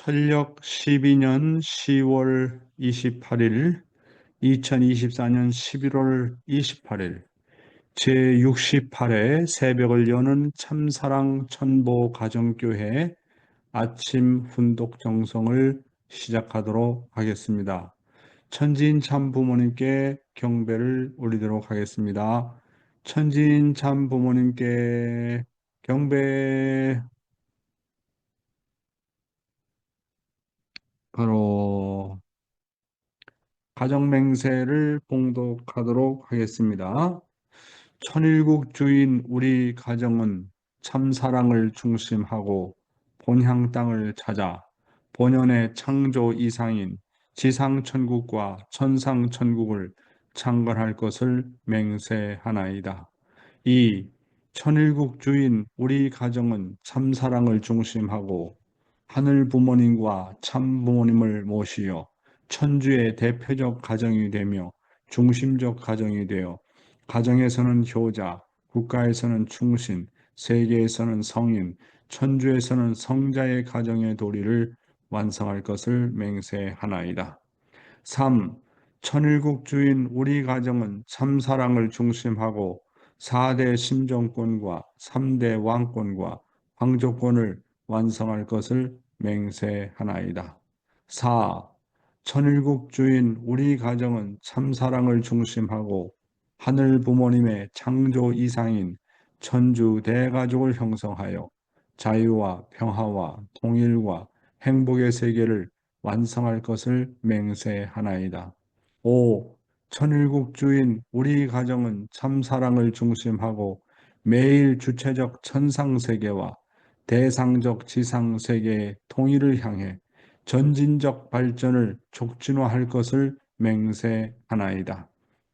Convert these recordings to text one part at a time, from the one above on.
천력 12년 10월 28일, 2024년 11월 28일, 제68회 새벽을 여는 참사랑 천보 가정교회 아침 훈독 정성을 시작하도록 하겠습니다. 천지인 참 부모님께 경배를 올리도록 하겠습니다. 천지인 참 부모님께 경배. 바로 가정맹세를 봉독하도록 하겠습니다. 천일국 주인 우리 가정은 참사랑을 중심하고 본향 땅을 찾아 본연의 창조 이상인 지상천국과 천상천국을 창건할 것을 맹세하나이다. 이 천일국 주인 우리 가정은 참사랑을 중심하고 하늘 부모님과 참 부모님을 모시어 천주의 대표적 가정이 되며 중심적 가정이 되어 가정에서는 효자, 국가에서는 충신, 세계에서는 성인, 천주에서는 성자의 가정의 도리를 완성할 것을 맹세하나이다. 3. 천일국 주인 우리 가정은 참사랑을 중심하고 4대 심정권과 3대 왕권과 황조권을 완성할 것을 맹세하나이다. 4. 천일국 주인 우리 가정은 참사랑을 중심하고 하늘 부모님의 창조 이상인 천주 대가족을 형성하여 자유와 평화와 통일과 행복의 세계를 완성할 것을 맹세하나이다. 5. 천일국 주인 우리 가정은 참사랑을 중심하고 매일 주체적 천상세계와 대상적 지상세계의 통일을 향해 전진적 발전을 촉진화할 것을 맹세하나이다.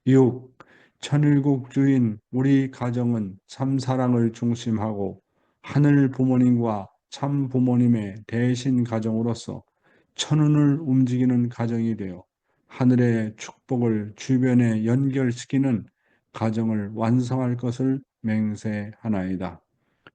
6. 천일국 주인 우리 가정은 참사랑을 중심하고 하늘 부모님과 참 부모님의 대신 가정으로서 천운을 움직이는 가정이 되어 하늘의 축복을 주변에 연결시키는 가정을 완성할 것을 맹세하나이다.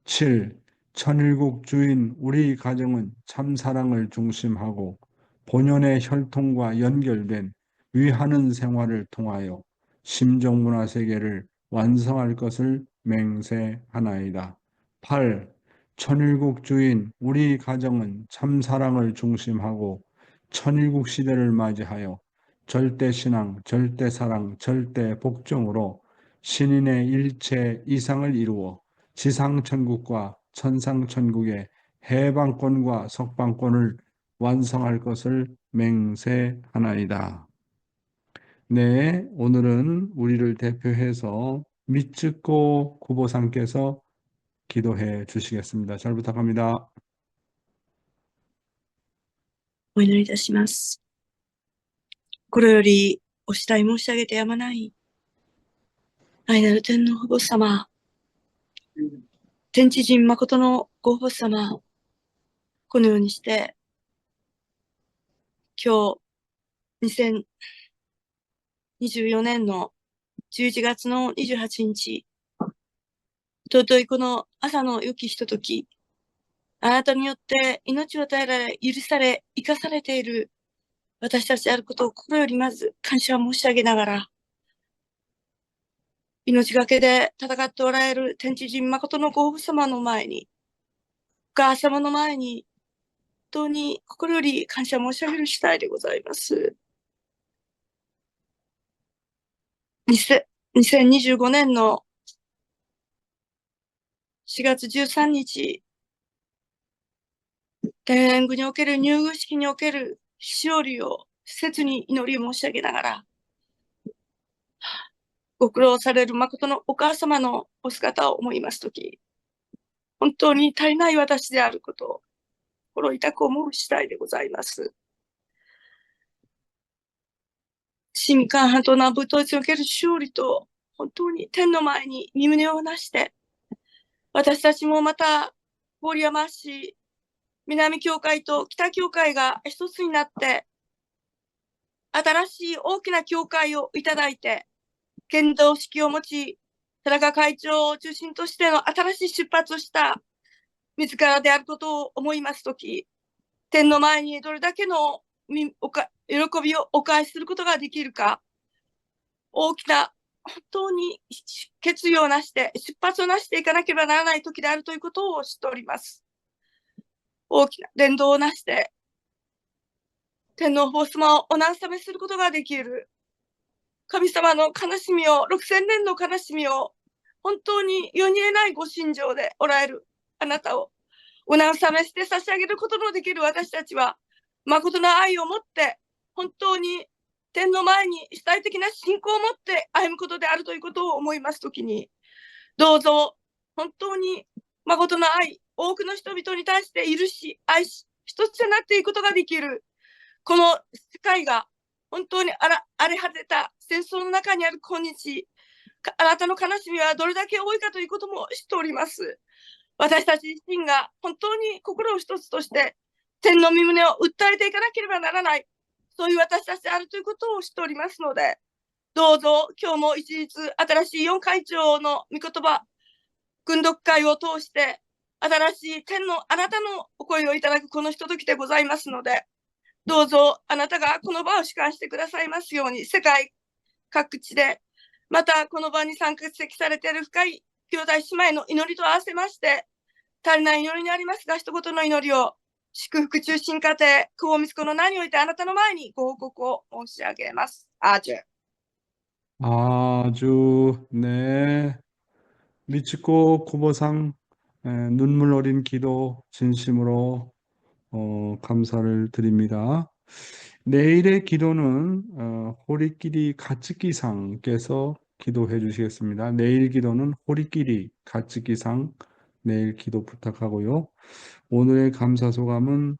7. 천일국 주인 우리 가정은 참사랑을 중심하고 본연의 혈통과 연결된 위하는 생활을 통하여 심정문화세계를 완성할 것을 맹세하나이다. 8. 천일국 주인 우리 가정은 참사랑을 중심하고 천일국 시대를 맞이하여 절대신앙, 절대사랑, 절대복종으로 신인의 일체 이상을 이루어 지상천국과 천상천국의 해방권과 석방권을 완성할 것을 맹세하나이다. 네, 오늘은 우리를 대표해서 미츠코 구보상께서 기도해 주시겠습니다. 잘 부탁합니다. お祈りいたします。心よりお慕い申し上げてやまない愛なる天皇父母様、天地人誠のご父母様、このようにして今日2024年の11月の28日、尊いこの朝の良きひととき、あなたによって命を与えられ、許され、生かされている私たちであることを心よりまず感謝を申し上げながら、命がけで戦っておられる天地人誠のご父様の前に、お母様の前に、本当に心より感謝申し上げる次第でございます。2025年の4月13日、天苑宮における入宮式における勝利を切に祈り申し上げながら、ご苦労される誠のお母様のお姿を思いますとき、本当に足りない私であることを心痛く思う次第でございます。新韓半島南部統一における勝利と、本当に天の前に身胸をなして、私たちもまた、郡山市、南教会と北教会が一つになって、新しい大きな教会をいただいて、剣道式を持ち、田中会長を中心としての新しい出発をした自らであることを思いますとき、天の前にどれだけの喜びをお返しすることができるか、大きな本当に決意をなして、出発をなしていかなければならない時であるということを知っております。大きな伝道をなして、天皇法様をお慰めすることができる。神様の悲しみを、6000年の悲しみを、本当に世に得ないご心情でおられるあなたをお慰めして差し上げることのできる私たちは、誠の愛を持って、本当に天の前に主体的な信仰を持って歩むことであるということを思いますときに、どうぞ本当に誠の愛、多くの人々に対して許し、愛し、一つとなっていくことができる、この世界が本当に荒れ果てた戦争の中にある今日、あなたの悲しみはどれだけ多いかということも知っております。私たち自身が本当に心を一つとして天の御胸を訴えていかなければならない、そういう私たちであるということを知っておりますので、どうぞ今日も一日新しい4会長の御言葉、訓読会を通して新しい天のあなたのお声をいただくこのひとときでございますので、どうぞあなたがこの場を主管してくださいますように、世界各地でまたこの場に参席されている深い兄弟姉妹の祈りと合わせまして、足りない祈りにありますが、一言の祈りを、祝福中心家庭、久保光子の名においてあなたの前にご報告を申し上げます。アーチュ。 아주, 네. 미치코 고보상 눈물 어린 기도 진심으로 감사를 드립니다. 내일의 기도는 호리끼리 가츠키상께서 기도해 주시겠습니다. 내일 기도는 호리끼리 가츠키상 내일 기도 부탁하고요. 오늘의 감사 소감은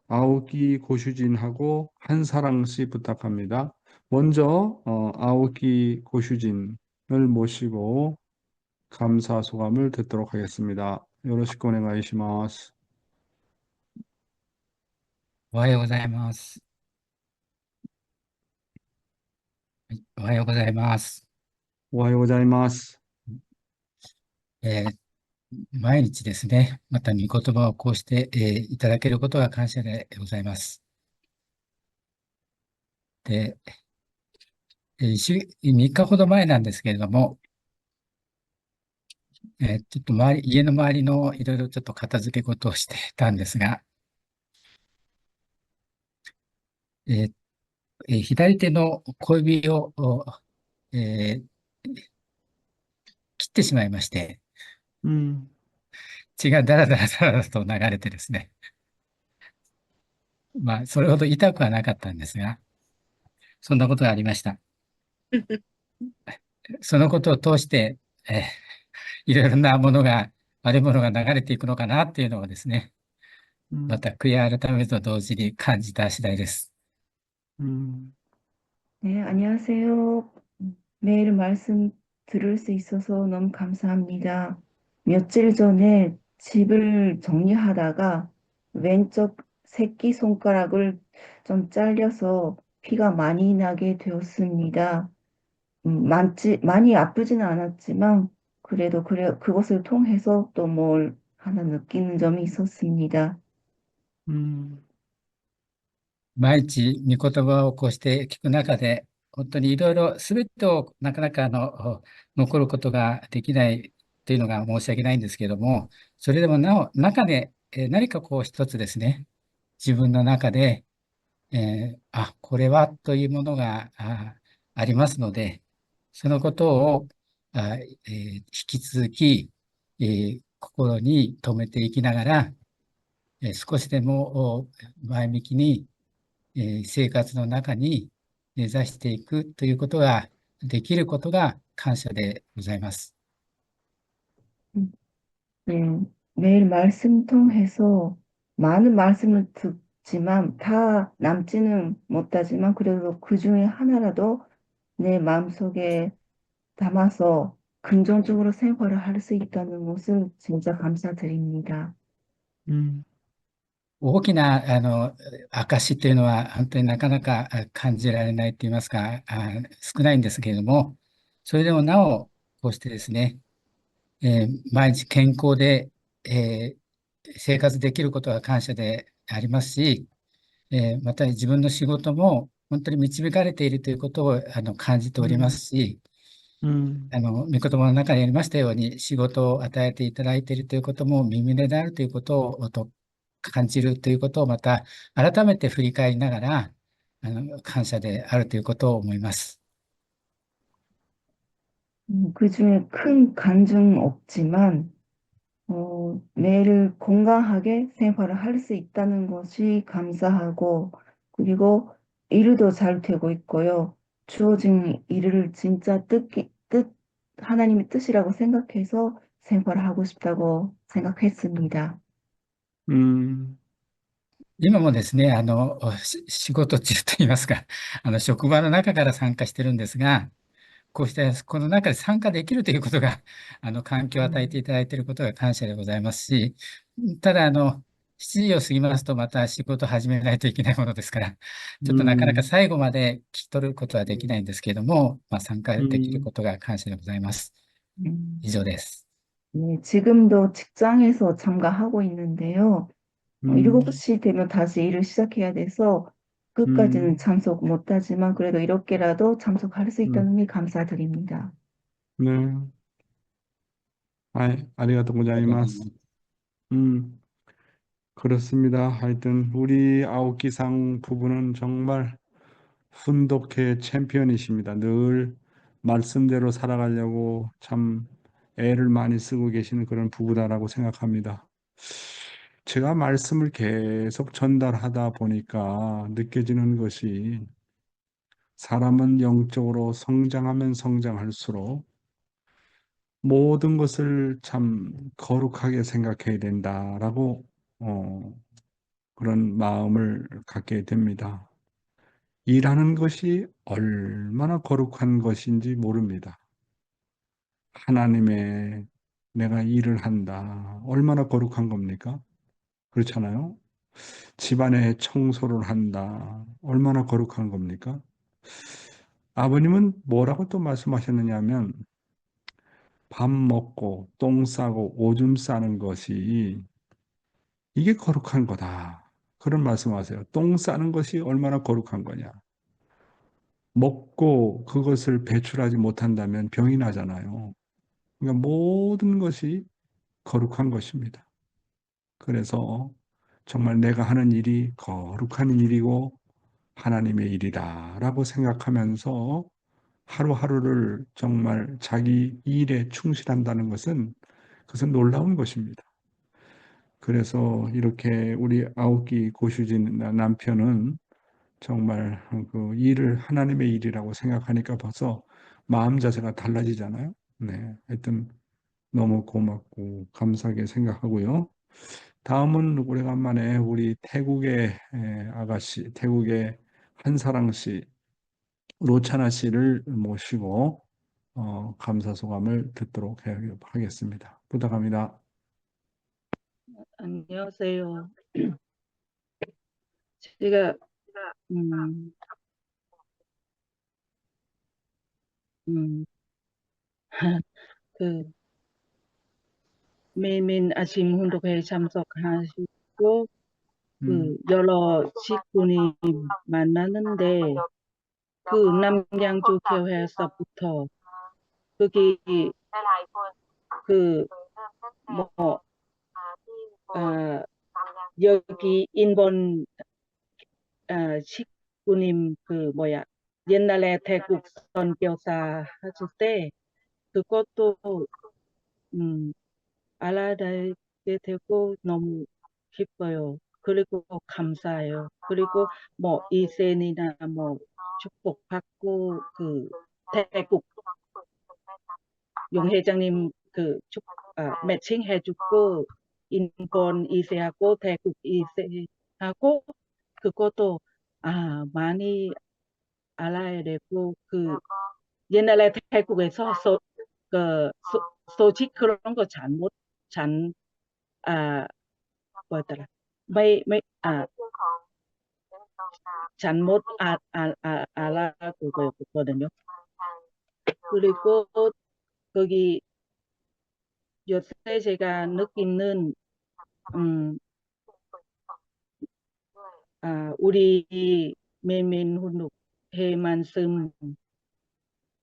아오키 고슈진하고 한사랑 씨 부탁합니다. 먼저 아오키 고슈진을 모시고 감사 소감을 듣도록 하겠습니다. 요로시쿠 오네가이시마스. おはようございます。はい、おはようございます。 오하요고자이마스. 毎日ですね、また御言葉をこうして、いただけることが感謝でございます。で、3日ほど前なんですけれども、ちょっと家の周りのいろいろちょっと片付け事をしてたんですが、左手の小指を、えー切ってしまいまして、血がだらだらだらだらと流れてですね、まあ、それほど痛くはなかったんですが、そんなことがありました。そのことを通して、いろいろなものが、悪いものが流れていくのかなっていうのをですね、また悔い改めると同時に感じた次第です。 네, 안녕하세요. 매일 말씀 들을 수 있어서 너무 감사합니다. 며칠 전에 집을 정리하다가 왼쪽 새끼손가락을 좀 잘려서 피가 많이 나게 되었습니다. 많이 아프지는 않았지만 그래도 그것을 통해서 또 뭘 하나 느끼는 점이 있었습니다. 毎日、御言葉をこうして聞く中で、本当にいろいろ全てをなかなか残ることができないというのが申し訳ないんですけれども、それでもなお、中で何かこう一つですね、自分の中で、これはというものがありますので、そのことを引き続き、心に留めていきながら、少しでも前向きに、生活の中に根ざしていくということができることが感謝でございます。 네, 매일 말씀 통해서 많은 말씀을 듣지만 다 남지는 못하지만 그래도 그 중에 하나라도 내 마음속에 담아서 긍정적으로 생활을 할 수 있다는 것을 진짜 감사드립니다. 大きな証というのは本当になかなか感じられないといいますか、少ないんですけれども、それでもなおこうしてですね、毎日健康で、生活できることは感謝でありますし、また自分の仕事も本当に導かれているということを感じておりますし、음, 御言葉の中にありましたように、仕事を与えていただいているということも耳であるということを感じるということをまた改めて振り返りながら、感謝であるということを思います。 그중에 큰 간증 없지만 매일 건강하게 생활을 할 수 있다는 것이 감사하고, 그리고 일도 잘 되고 있고요. 주어진 일을 진짜 하나님의 뜻이라고 생각해서 생활하고 싶다고 생각했습니다. うん今もですね、仕事中といいますか、職場の中から参加してるんですが、こうしてこの中で参加できるということが、環境を与えていただいていることが感謝でございますし、ただ、7時を過ぎますとまた仕事を始めないといけないものですから、ちょっとなかなか最後まで聞き取ることはできないんですけれども、参加できることが感謝でございます。以上です。 네, 지금도 직장에서 참가하고 있는데요. 7시 되면 다시 일을 시작해야 돼서 끝까지는 참석 못하지만 그래도 이렇게라도 참석할 수 있다는 게 감사드립니다. 네. 아리가또 고자이마스. 그렇습니다. 하여튼 우리 아오키상 부부는 정말 훈독회 챔피언이십니다. 늘 말씀대로 살아가려고 참 애를 많이 쓰고 계시는 그런 부부다라고 생각합니다. 제가 말씀을 계속 전달하다 보니까 느껴지는 것이 사람은 영적으로 성장하면 성장할수록 모든 것을 참 거룩하게 생각해야 된다라고 그런 마음을 갖게 됩니다. 일하는 것이 얼마나 거룩한 것인지 모릅니다. 하나님의 내가 일을 한다. 얼마나 거룩한 겁니까? 그렇잖아요? 집안에 청소를 한다. 얼마나 거룩한 겁니까? 아버님은 뭐라고 또 말씀하셨느냐면 밥 먹고 똥 싸고 오줌 싸는 것이 이게 거룩한 거다. 그런 말씀하세요. 똥 싸는 것이 얼마나 거룩한 거냐. 먹고 그것을 배출하지 못한다면 병이 나잖아요. 그러니까 모든 것이 거룩한 것입니다. 그래서 정말 내가 하는 일이 거룩한 일이고 하나님의 일이다라고 생각하면서 하루하루를 정말 자기 일에 충실한다는 것은 그것은 놀라운 것입니다. 그래서 이렇게 우리 아오키 고슈진 남편은 정말 그 일을 하나님의 일이라고 생각하니까 벌써 마음 자세가 달라지잖아요. 네, 하여튼 너무 고맙고 감사하게 생각하고요. 다음은 오래간만에 우리 태국의 아가씨, 태국의 한사랑 씨, 로차나 씨를 모시고 감사 소감을 듣도록 하겠습니다. 부탁합니다. 안녕하세요. 제가 음, 음, 그 매일매일 아침 운동회에 참석하시고 그 여러 직군이 만나는데 그 남양주 교회에서부터 거기 그뭐 여기 인본 직군님 그 뭐야 옛날에 태국 선교사 하실 때 그것도 알아가게 되고 너무 기뻐요. 그리고 감사해요. 그리고 뭐 이센이나 뭐 축복받고 그 태국 용 회장님 그 매칭 해주고 인본 이세하고 태국 이세하고 그것도 많이 알아야 되고 그 옛날에 태국에서 소식 그런 거 아, 뭐였더라? 잘못 알아고 그랬거든요. 그리고 거기 요새 제가 느끼는 우리 매일매일 훈육회 말씀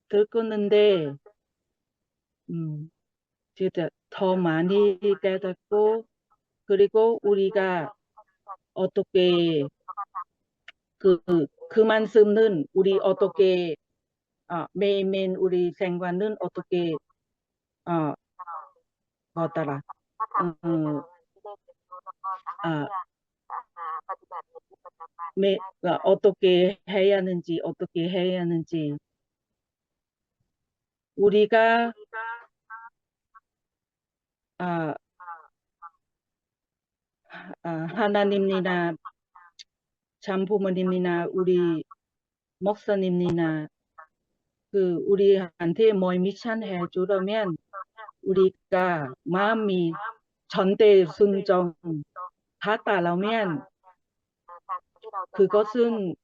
듣고는데 진짜 더 많이 깨닫고 그리고 우리가 어떻게 그 말씀은 우리 어떻게 매일매일 우리 생활은 어떻게 뭐더라 어떻게 해야 하는지 우리가 하나님이나 장부모님이나 우리 목사님이나 우리한테 뭐 미션 해주려면 우리가 마음이 전대 순종 받아라면 그것은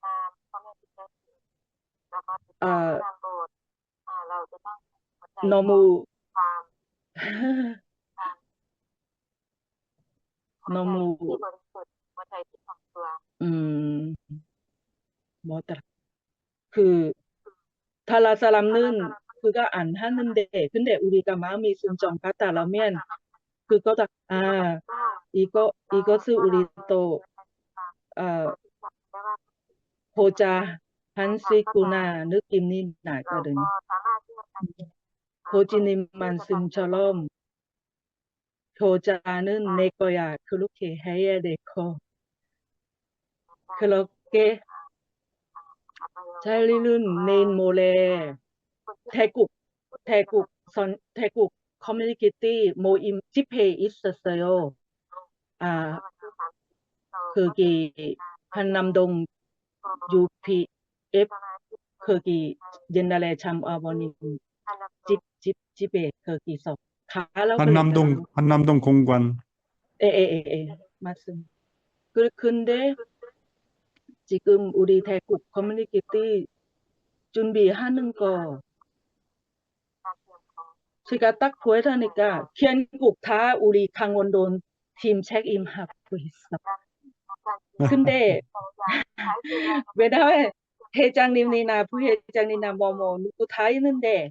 너무 너무 뭐더라 달라 사람은 그거 안 하는데 근데 우리가 마음이 순종 받아라면 그거다 이것을 우리 또 보자 할 수 있구나 느낌이 나거든요. 고지님 말씀처럼 교자는 내 거야 그렇게 해야 되고 그렇게 찰리는 내일 모레 태국 커뮤니티 모임 집회 있었어요. 거기 한남동 UPF 거기 옛날에 참 아버님 집에 거기서 가라고 그랬더라고요. 한남동 공관. 예, 맞습니다. 근데 지금 우리 대국 커뮤니티 준비하는 거 제가 딱 보여하니까 전국 다 우리 강원도 팀 책임하고 있어. 근데 왜냐면 회장님이나 부회장님이나 누구 다 있는데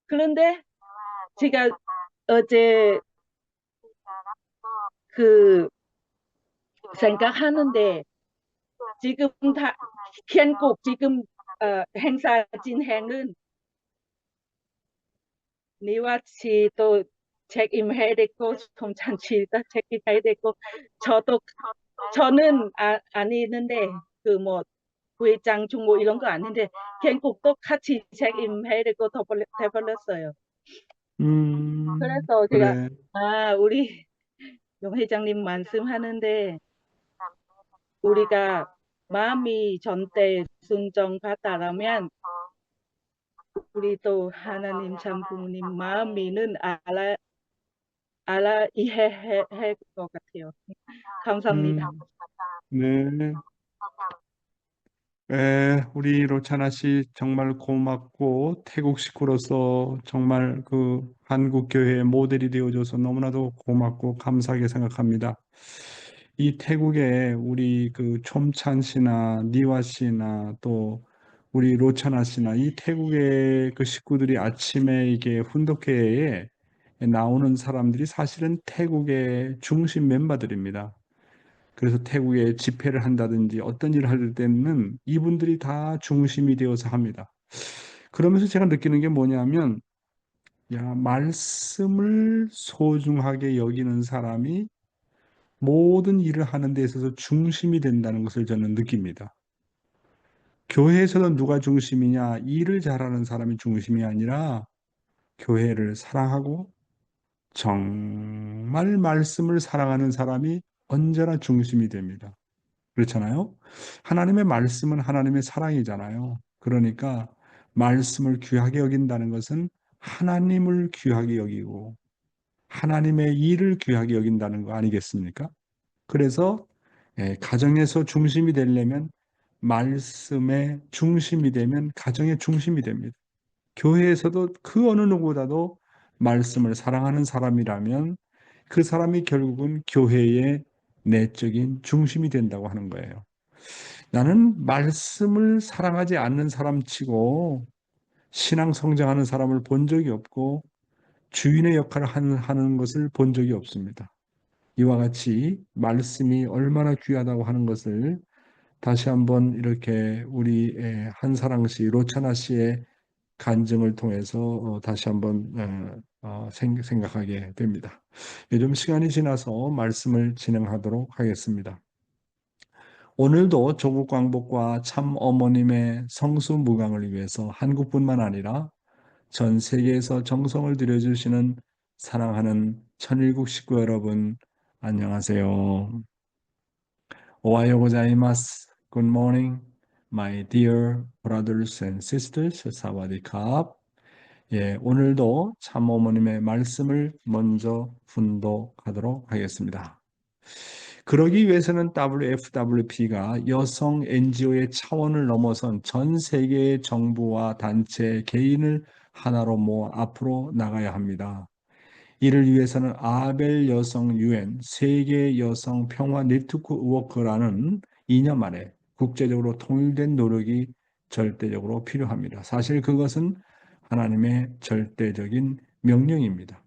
그런데 제가 어제 생각하는데 지금 다 전국 지금 행사 진행은 니와치 또 책임해야 되고 송찬치도 책임해야 되고 저는 아니는데 부회장 중고 이런 거 아닌데 전국도 같이 책임해야 되고 돼버렸어요. 그래서 제가 그래. 우리 용 회장님 말씀하는데 우리가 마음이 전대 순종 받아라면 우리도 하나님 참 부모님 마음이는 알아 이해할 것 같아요. 감사합니다. 네. 우리 로차나 씨 정말 고맙고 태국 식구로서 정말 한국 교회의 모델이 되어줘서 너무나도 고맙고 감사하게 생각합니다. 이 태국에 우리 촘찬 씨나 니와 씨나 또 우리 로차나 씨나 이 태국의 식구들이 아침에 이게 훈독회에 나오는 사람들이 사실은 태국의 중심 멤버들입니다. 그래서 태국에 집회를 한다든지 어떤 일을 할 때는 이분들이 다 중심이 되어서 합니다. 그러면서 제가 느끼는 게 뭐냐면, 말씀을 소중하게 여기는 사람이 모든 일을 하는 데 있어서 중심이 된다는 것을 저는 느낍니다. 교회에서는 누가 중심이냐? 일을 잘하는 사람이 중심이 아니라 교회를 사랑하고 정말 말씀을 사랑하는 사람이 언제나 중심이 됩니다. 그렇잖아요. 하나님의 말씀은 하나님의 사랑이잖아요. 그러니까 말씀을 귀하게 여긴다는 것은 하나님을 귀하게 여기고 하나님의 일을 귀하게 여긴다는 거 아니겠습니까? 그래서 가정에서 중심이 되려면 말씀의 중심이 되면 가정의 중심이 됩니다. 교회에서도 그 어느 누구보다도 말씀을 사랑하는 사람이라면 그 사람이 결국은 교회의 내적인 중심이 된다고 하는 거예요. 나는 말씀을 사랑하지 않는 사람치고 신앙 성장하는 사람을 본 적이 없고 주인의 역할을 하는 것을 본 적이 없습니다. 이와 같이 말씀이 얼마나 귀하다고 하는 것을 다시 한번 이렇게 우리 한사랑 씨, 로차나 씨의 간증을 통해서 다시 한번 생각하게 됩니다. 요즘 시간이 지나서 말씀을 진행하도록 하겠습니다. 오늘도 조국 왕복과 참 어머님의 성수무강을 위해서 한국뿐만 아니라 전 세계에서 정성을 들여주시는 사랑하는 천일국 식구 여러분, 안녕하세요. 오하요 고자이마스. Good morning, my dear brothers and sisters. 사와디캅. 예, 오늘도 참 어머님의 말씀을 먼저 훈독하도록 하겠습니다. 그러기 위해서는 WFWP가 여성 NGO의 차원을 넘어선 전 세계의 정부와 단체, 개인을 하나로 모아 앞으로 나가야 합니다. 이를 위해서는 아벨 여성 유엔 세계 여성 평화 네트워크라는 이념 아래 국제적으로 통일된 노력이 절대적으로 필요합니다. 사실 그것은 하나님의 절대적인 명령입니다.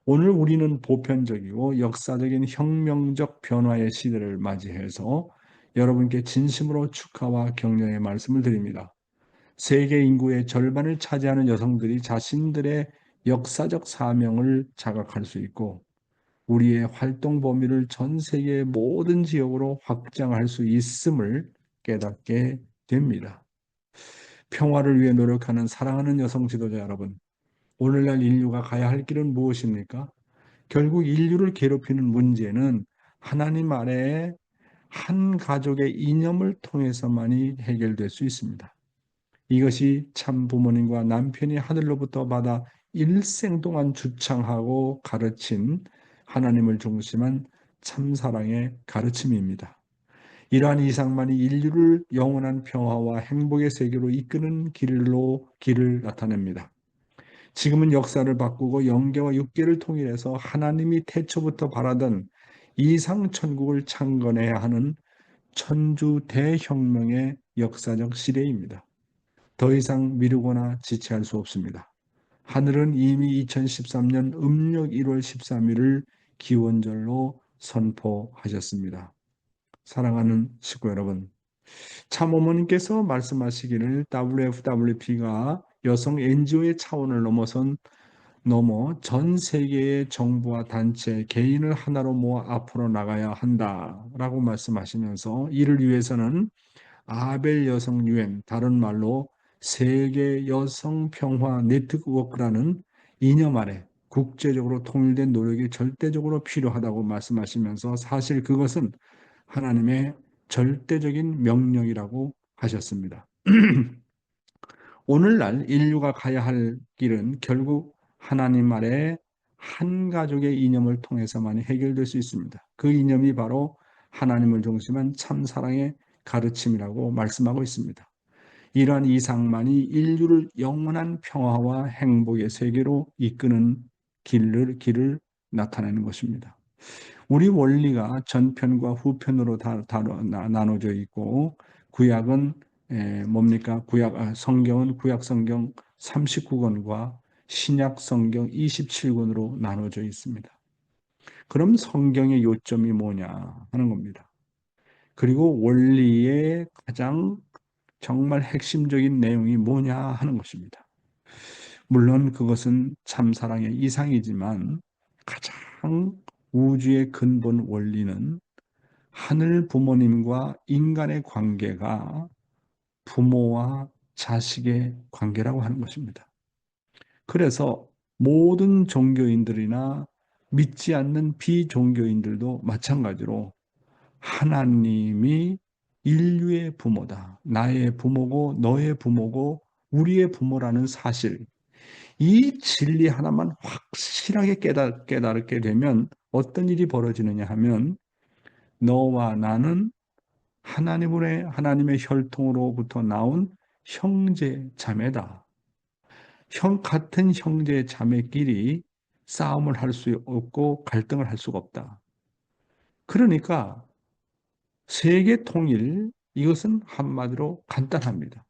오늘 우리는 보편적이고 역사적인 혁명적 변화의 시대를 맞이해서 여러분께 진심으로 축하와 격려의 말씀을 드립니다. 세계 인구의 절반을 차지하는 여성들이 자신들의 역사적 사명을 자각할 수 있고 우리의 활동 범위를 전 세계의 모든 지역으로 확장할 수 있음을 깨닫게 됩니다. 평화를 위해 노력하는 사랑하는 여성 지도자 여러분, 오늘날 인류가 가야 할 길은 무엇입니까? 결국 인류를 괴롭히는 문제는 하나님 아래에 한 가족의 이념을 통해서만이 해결될 수 있습니다. 이것이 참 부모님과 남편이 하늘로부터 받아 일생 동안 주창하고 가르친 하나님을 중심한 참사랑의 가르침입니다. 이러한 이상만이 인류를 영원한 평화와 행복의 세계로 이끄는 길을 나타냅니다. 지금은 역사를 바꾸고 영계와 육계를 통일해서 하나님이 태초부터 바라던 이상천국을 창건해야 하는 천주 대혁명의 역사적 시대입니다. 더 이상 미루거나 지체할 수 없습니다. 하늘은 이미 2013년 음력 1월 13일을 기원절로 선포하셨습니다. 사랑하는 식구 여러분, 참어머님께서 말씀하시기를 WFWP가 여성 NGO의 차원을 넘어 전 세계의 정부와 단체, 개인을 하나로 모아 앞으로 나가야 한다라고 말씀하시면서 이를 위해서는 아벨 여성 유엔, 다른 말로 세계 여성 평화 네트워크라는 이념 아래 국제적으로 통일된 노력이 절대적으로 필요하다고 말씀하시면서 사실 그것은 하나님의 절대적인 명령이라고 하셨습니다. 오늘날 인류가 가야 할 길은 결국 하나님 아래 한 가족의 이념을 통해서만 해결될 수 있습니다. 그 이념이 바로 하나님을 중심한 참사랑의 가르침이라고 말씀하고 있습니다. 이러한 이상만이 인류를 영원한 평화와 행복의 세계로 이끄는 길을 나타내는 것입니다. 우리 원리가 전편과 후편으로 나눠져 있고 구약은 뭡니까? 성경은 구약 성경 39권과 신약 성경 27권으로 나눠져 있습니다. 그럼 성경의 요점이 뭐냐 하는 겁니다. 그리고 원리의 가장 정말 핵심적인 내용이 뭐냐 하는 것입니다. 물론 그것은 참사랑의 이상이지만 가장 우주의 근본 원리는 하늘 부모님과 인간의 관계가 부모와 자식의 관계라고 하는 것입니다. 그래서 모든 종교인들이나 믿지 않는 비종교인들도 마찬가지로 하나님이 인류의 부모다. 나의 부모고 너의 부모고 우리의 부모라는 사실, 이 진리 하나만 확실하게 깨닫게 되면 어떤 일이 벌어지느냐 하면 너와 나는 하나님의 혈통으로부터 나온 형제 자매다. 같은 형제 자매끼리 싸움을 할 수 없고 갈등을 할 수가 없다. 그러니까 세계 통일, 이것은 한마디로 간단합니다.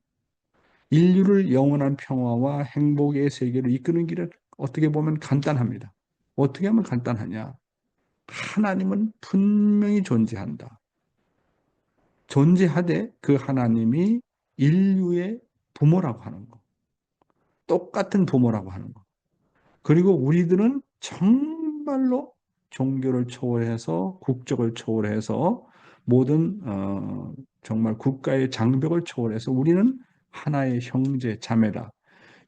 인류를 영원한 평화와 행복의 세계로 이끄는 길은 어떻게 보면 간단합니다. 어떻게 하면 간단하냐? 하나님은 분명히 존재한다. 존재하되 그 하나님이 인류의 부모라고 하는 거. 똑같은 부모라고 하는 거. 그리고 우리들은 정말로 종교를 초월해서 국적을 초월해서 모든 정말 국가의 장벽을 초월해서 우리는 하나의 형제 자매다.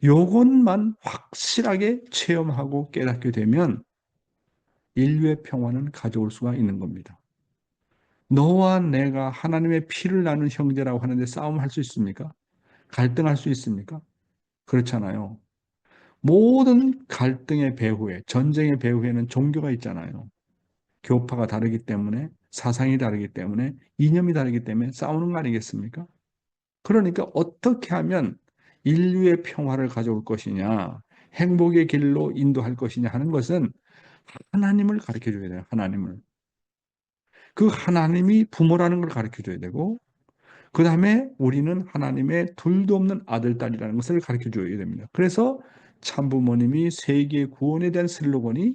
요것만 확실하게 체험하고 깨닫게 되면 인류의 평화는 가져올 수가 있는 겁니다. 너와 내가 하나님의 피를 나눈 형제라고 하는데 싸움할 수 있습니까? 갈등할 수 있습니까? 그렇잖아요. 모든 갈등의 배후에, 전쟁의 배후에는 종교가 있잖아요. 교파가 다르기 때문에, 사상이 다르기 때문에, 이념이 다르기 때문에 싸우는 거 아니겠습니까? 그러니까 어떻게 하면 인류의 평화를 가져올 것이냐, 행복의 길로 인도할 것이냐 하는 것은 하나님을 가르쳐 줘야 돼요. 하나님을. 그 하나님이 부모라는 걸 가르쳐 줘야 되고, 그 다음에 우리는 하나님의 둘도 없는 아들, 딸이라는 것을 가르쳐 줘야 됩니다. 그래서 참부모님이 세계 구원에 대한 슬로건이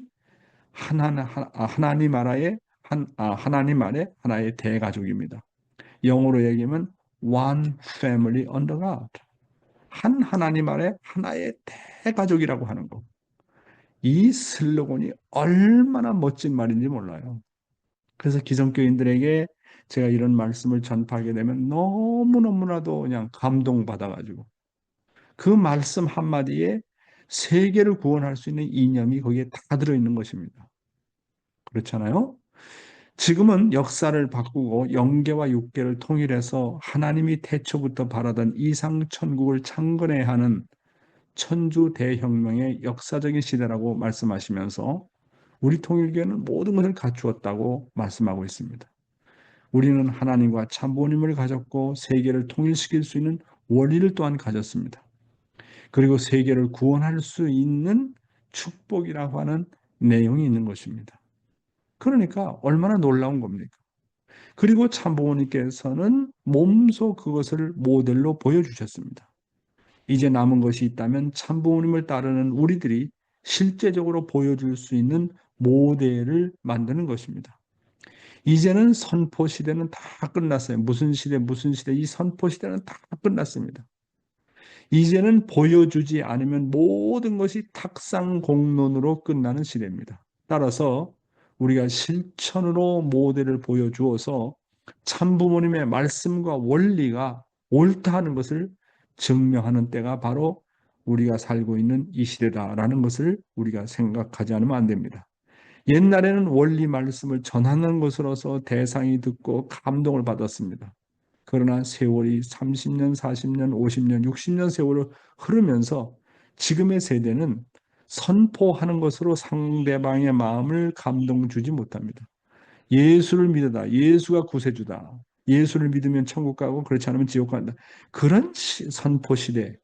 하나님 나라의 하나님 아래 하나의 대가족입니다. 영어로 얘기하면 one family under God. 한 하나님 아래 하나의 대가족이라고 하는 거. 이 슬로건이 얼마나 멋진 말인지 몰라요. 그래서 기성교인들에게 제가 이런 말씀을 전파하게 되면 너무너무나도 그냥 감동받아가지고 그 말씀 한마디에 세계를 구원할 수 있는 이념이 거기에 다 들어있는 것입니다. 그렇잖아요? 지금은 역사를 바꾸고 영계와 육계를 통일해서 하나님이 태초부터 바라던 이상천국을 창건해야 하는 천주 대혁명의 역사적인 시대라고 말씀하시면서 우리 통일교회는 모든 것을 갖추었다고 말씀하고 있습니다. 우리는 하나님과 참부모님을 가졌고 세계를 통일시킬 수 있는 원리를 또한 가졌습니다. 그리고 세계를 구원할 수 있는 축복이라고 하는 내용이 있는 것입니다. 그러니까 얼마나 놀라운 겁니까? 그리고 참부모님께서는 몸소 그것을 모델로 보여주셨습니다. 이제 남은 것이 있다면 참부모님을 따르는 우리들이 실제적으로 보여줄 수 있는 모델을 만드는 것입니다. 이제는 선포 시대는 다 끝났어요. 무슨 시대, 무슨 시대, 이 선포 시대는 다 끝났습니다. 이제는 보여주지 않으면 모든 것이 탁상공론으로 끝나는 시대입니다. 따라서 우리가 실천으로 모델을 보여주어서 참부모님의 말씀과 원리가 옳다 하는 것을 증명하는 때가 바로 우리가 살고 있는 이 시대다라는 것을 우리가 생각하지 않으면 안 됩니다. 옛날에는 원리 말씀을 전하는 것으로서 대상이 듣고 감동을 받았습니다. 그러나 세월이 30년, 40년, 50년, 60년 세월을 흐르면서 지금의 세대는 선포하는 것으로 상대방의 마음을 감동 주지 못합니다. 예수를 믿어다. 예수가 구세주다. 예수를 믿으면 천국 가고 그렇지 않으면 지옥 간다. 그런 선포 시대,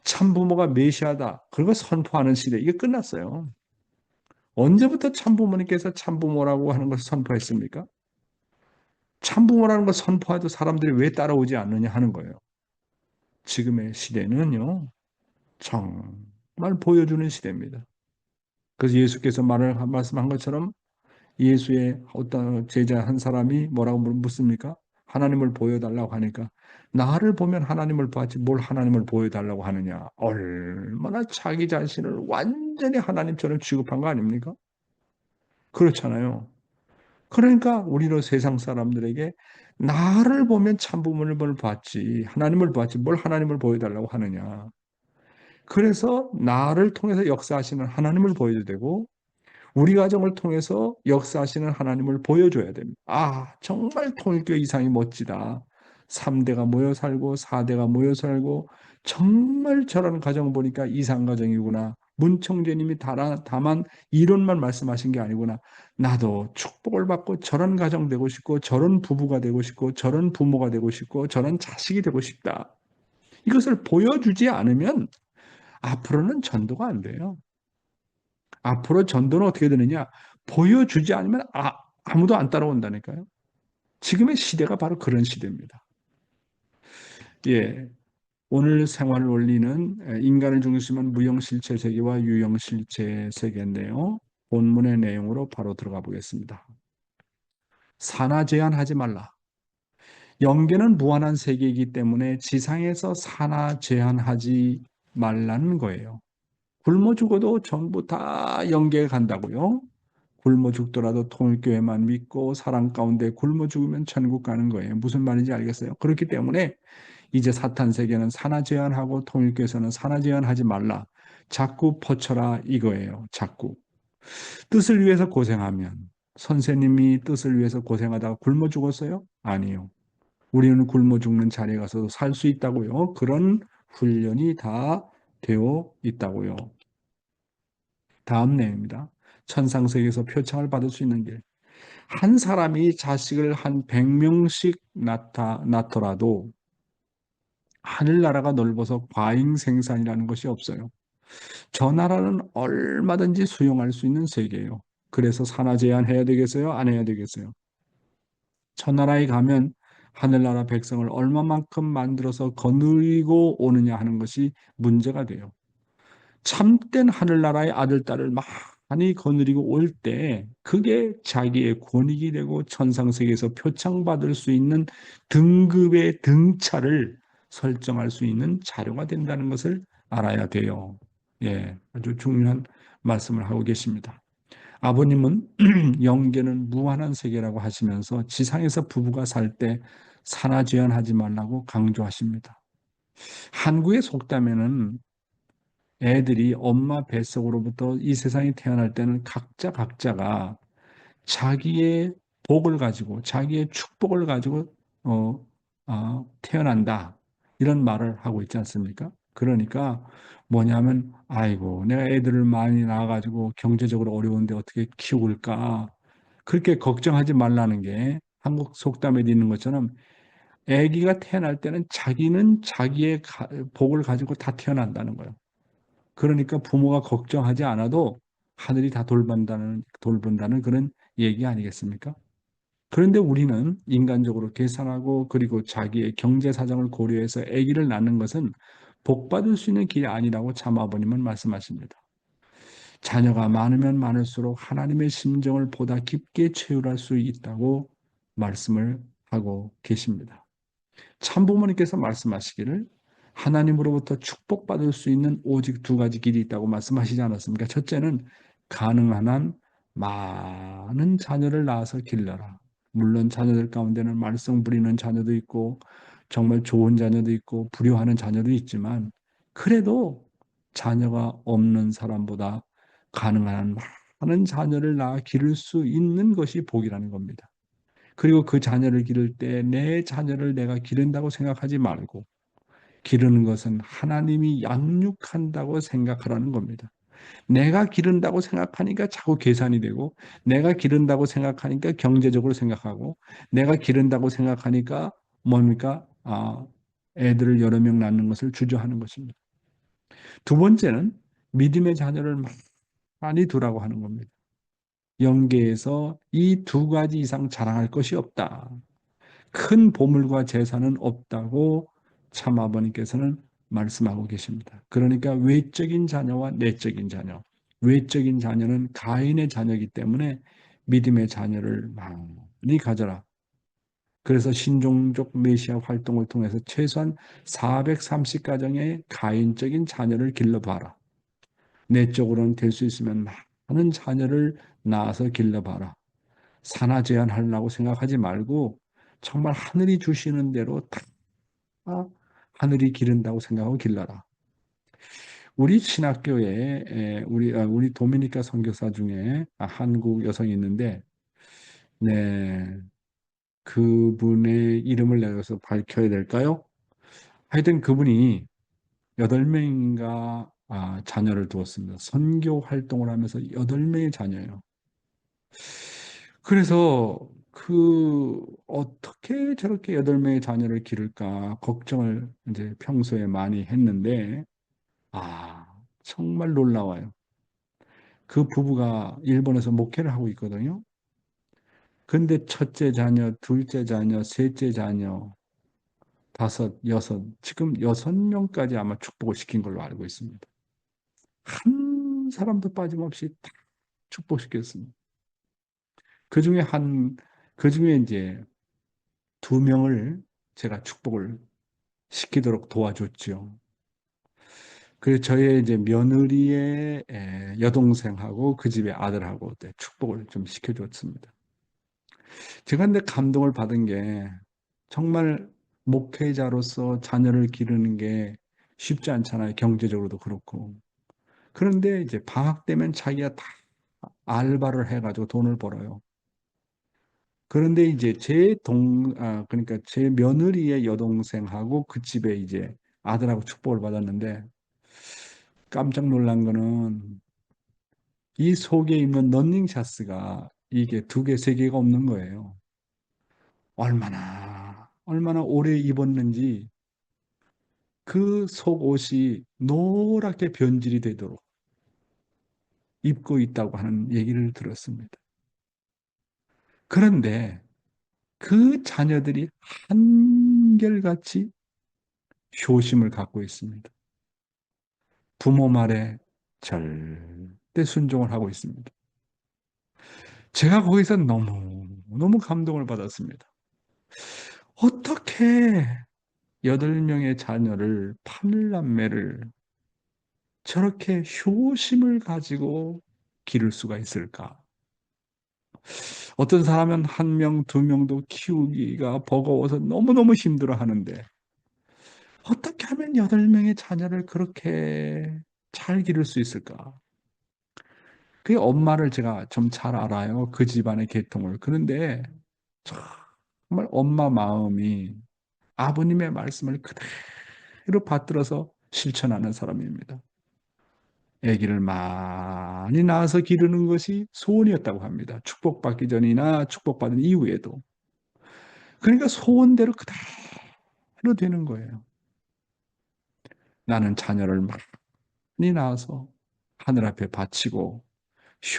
참부모가 메시아다. 그리고 선포하는 시대, 이게 끝났어요. 언제부터 참부모님께서 참부모라고 하는 것을 선포했습니까? 참부모라는 걸 선포해도 사람들이 왜 따라오지 않느냐 하는 거예요. 지금의 시대는요, 정말 보여주는 시대입니다. 그래서 예수께서 말씀한 것처럼 예수의 어떤 제자 한 사람이 뭐라고 묻습니까? 하나님을 보여달라고 하니까 나를 보면 하나님을 봤지 뭘 하나님을 보여달라고 하느냐. 얼마나 자기 자신을 완전히 하나님처럼 취급한 거 아닙니까? 그렇잖아요. 그러니까 우리로 세상 사람들에게 나를 보면 참부모님을 봤지 하나님을 봤지 뭘 하나님을 보여달라고 하느냐. 그래서 나를 통해서 역사하시는 하나님을 보여야 되고 우리 가정을 통해서 역사하시는 하나님을 보여줘야 됩니다. 아, 정말 통일교 이상이 멋지다. 3대가 모여 살고 4대가 모여 살고 정말 저런 가정 보니까 이상 가정이구나. 문청재님이 다만 이론만 말씀하신 게 아니구나. 나도 축복을 받고 저런 가정 되고 싶고 저런 부부가 되고 싶고 저런 부모가 되고 싶고 저런 자식이 되고 싶다. 이것을 보여주지 않으면 앞으로는 전도가 안 돼요. 앞으로 전도는 어떻게 되느냐? 보여주지 않으면 아무도 안 따라온다니까요. 지금의 시대가 바로 그런 시대입니다. 예. 오늘 생활 원리는 인간을 중심한 무형실체 세계와 유형실체 세계인데요. 본문의 내용으로 바로 들어가 보겠습니다. 산하 제한하지 말라. 영계는 무한한 세계이기 때문에 지상에서 산하 제한하지 말라는 거예요. 굶어 죽어도 전부 다 영계에 간다고요. 굶어 죽더라도 통일교회만 믿고 사랑 가운데 굶어 죽으면 천국 가는 거예요. 무슨 말인지 알겠어요? 그렇기 때문에 이제 사탄 세계는 산하 제한하고 통일교에서는 산하 제한하지 말라. 자꾸 퍼쳐라 이거예요. 자꾸. 뜻을 위해서 고생하면 선생님이 뜻을 위해서 고생하다가 굶어 죽었어요? 아니요. 우리는 굶어 죽는 자리에 가서 살 수 있다고요. 그런 훈련이 다 되어 있다고요. 다음 내용입니다. 천상세계에서 표창을 받을 수 있는 길. 한 사람이 자식을 한 100명씩 낳더라도 하늘나라가 넓어서 과잉 생산이라는 것이 없어요. 저 나라는 얼마든지 수용할 수 있는 세계예요. 그래서 산하 제한해야 되겠어요? 안 해야 되겠어요? 저 나라에 가면 하늘나라 백성을 얼마만큼 만들어서 거느리고 오느냐 하는 것이 문제가 돼요. 참된 하늘나라의 아들, 딸을 많이 거느리고 올 때 그게 자기의 권익이 되고 천상세계에서 표창받을 수 있는 등급의 등차를 설정할 수 있는 자료가 된다는 것을 알아야 돼요. 예, 아주 중요한 말씀을 하고 계십니다. 아버님은 영계는 무한한 세계라고 하시면서 지상에서 부부가 살 때 산하제한하지 말라고 강조하십니다. 한국의 속담에는 애들이 엄마 뱃속으로부터 이 세상에 태어날 때는 각자가 자기의 복을 가지고 자기의 축복을 가지고 태어난다 이런 말을 하고 있지 않습니까? 그러니까 뭐냐면 아이고 내가 애들을 많이 낳아가지고 경제적으로 어려운데 어떻게 키울까 그렇게 걱정하지 말라는 게 한국 속담에 있는 것처럼 아기가 태어날 때는 자기는 자기의 복을 가지고 다 태어난다는 거예요. 그러니까 부모가 걱정하지 않아도 하늘이 다 돌본다는 그런 얘기 아니겠습니까? 그런데 우리는 인간적으로 계산하고 그리고 자기의 경제 사정을 고려해서 아기를 낳는 것은 복 받을 수 있는 길이 아니라고 참아버님은 말씀하십니다. 자녀가 많으면 많을수록 하나님의 심정을 보다 깊게 체휼할 수 있다고 말씀을 하고 계십니다. 참부모님께서 말씀하시기를 하나님으로부터 축복받을 수 있는 오직 두 가지 길이 있다고 말씀하시지 않았습니까? 첫째는 가능한 한 많은 자녀를 낳아서 길러라. 물론 자녀들 가운데는 말썽 부리는 자녀도 있고 정말 좋은 자녀도 있고 불효하는 자녀도 있지만 그래도 자녀가 없는 사람보다 가능한 한 많은 자녀를 낳아 기를 수 있는 것이 복이라는 겁니다. 그리고 그 자녀를 기를 때 내 자녀를 내가 기른다고 생각하지 말고 기르는 것은 하나님이 양육한다고 생각하라는 겁니다. 내가 기른다고 생각하니까 자꾸 계산이 되고 내가 기른다고 생각하니까 경제적으로 생각하고 내가 기른다고 생각하니까 뭡니까? 애들을 여러 명 낳는 것을 주저하는 것입니다. 두 번째는 믿음의 자녀를 많이 두라고 하는 겁니다. 영계에서 이 두 가지 이상 자랑할 것이 없다. 큰 보물과 재산은 없다고 참아버님께서는 말씀하고 계십니다. 그러니까 외적인 자녀와 내적인 자녀. 외적인 자녀는 가인의 자녀이기 때문에 믿음의 자녀를 많이 가져라. 그래서 신종족 메시아 활동을 통해서 최소한 430가정의 가인적인 자녀를 길러봐라. 내적으로는 될 수 있으면 많은 자녀를 낳아서 길러봐라. 산하 제한하려고 생각하지 말고 정말 하늘이 주시는 대로 다 하늘이 기른다고 생각하고 길러라. 우리 신학교에 우리 도미니카 선교사 중에 한국 여성이 있는데 네 그분의 이름을 내가 여기서 밝혀야 될까요? 하여튼 그분이 8명인가 자녀를 두었습니다. 선교 활동을 하면서 8명의 자녀예요. 그래서 어떻게 저렇게 8명의 자녀를 기를까 걱정을 이제 평소에 많이 했는데, 정말 놀라워요. 그 부부가 일본에서 목회를 하고 있거든요. 근데 첫째 자녀, 둘째 자녀, 셋째 자녀, 다섯, 여섯, 지금 6명까지 아마 축복을 시킨 걸로 알고 있습니다. 한 사람도 빠짐없이 다 축복시켰습니다. 그 중에 이제 2명을 제가 축복을 시키도록 도와줬죠. 그래서 저의 이제 며느리의 여동생하고 그 집의 아들하고 축복을 좀 시켜줬습니다. 제가 근데 감동을 받은 게 정말 목회자로서 자녀를 기르는 게 쉽지 않잖아요. 경제적으로도 그렇고. 그런데 이제 방학 되면 자기가 다 알바를 해가지고 돈을 벌어요. 그런데 이제 그러니까 제 며느리의 여동생하고 그 집에 이제 아들하고 축복을 받았는데 깜짝 놀란 거는 이 속에 있는 런닝샷스가 이게 2개, 3개가 없는 거예요. 얼마나 오래 입었는지 그 속옷이 노랗게 변질이 되도록 입고 있다고 하는 얘기를 들었습니다. 그런데 그 자녀들이 한결같이 효심을 갖고 있습니다. 부모 말에 절대 순종을 하고 있습니다. 제가 거기서 너무 감동을 받았습니다. 어떻게 8명의 자녀를, 파늘남매를 저렇게 효심을 가지고 기를 수가 있을까? 어떤 사람은 1명, 2명도 키우기가 버거워서 너무너무 힘들어 하는데 어떻게 하면 8명의 자녀를 그렇게 잘 기를 수 있을까? 그 엄마를 제가 좀 잘 알아요. 그 집안의 계통을. 그런데 정말 엄마 마음이 아버님의 말씀을 그대로 받들어서 실천하는 사람입니다. 아기를 많이 낳아서 기르는 것이 소원이었다고 합니다. 축복받기 전이나 축복받은 이후에도. 그러니까 소원대로 그대로 되는 거예요. 나는 자녀를 많이 낳아서 하늘 앞에 바치고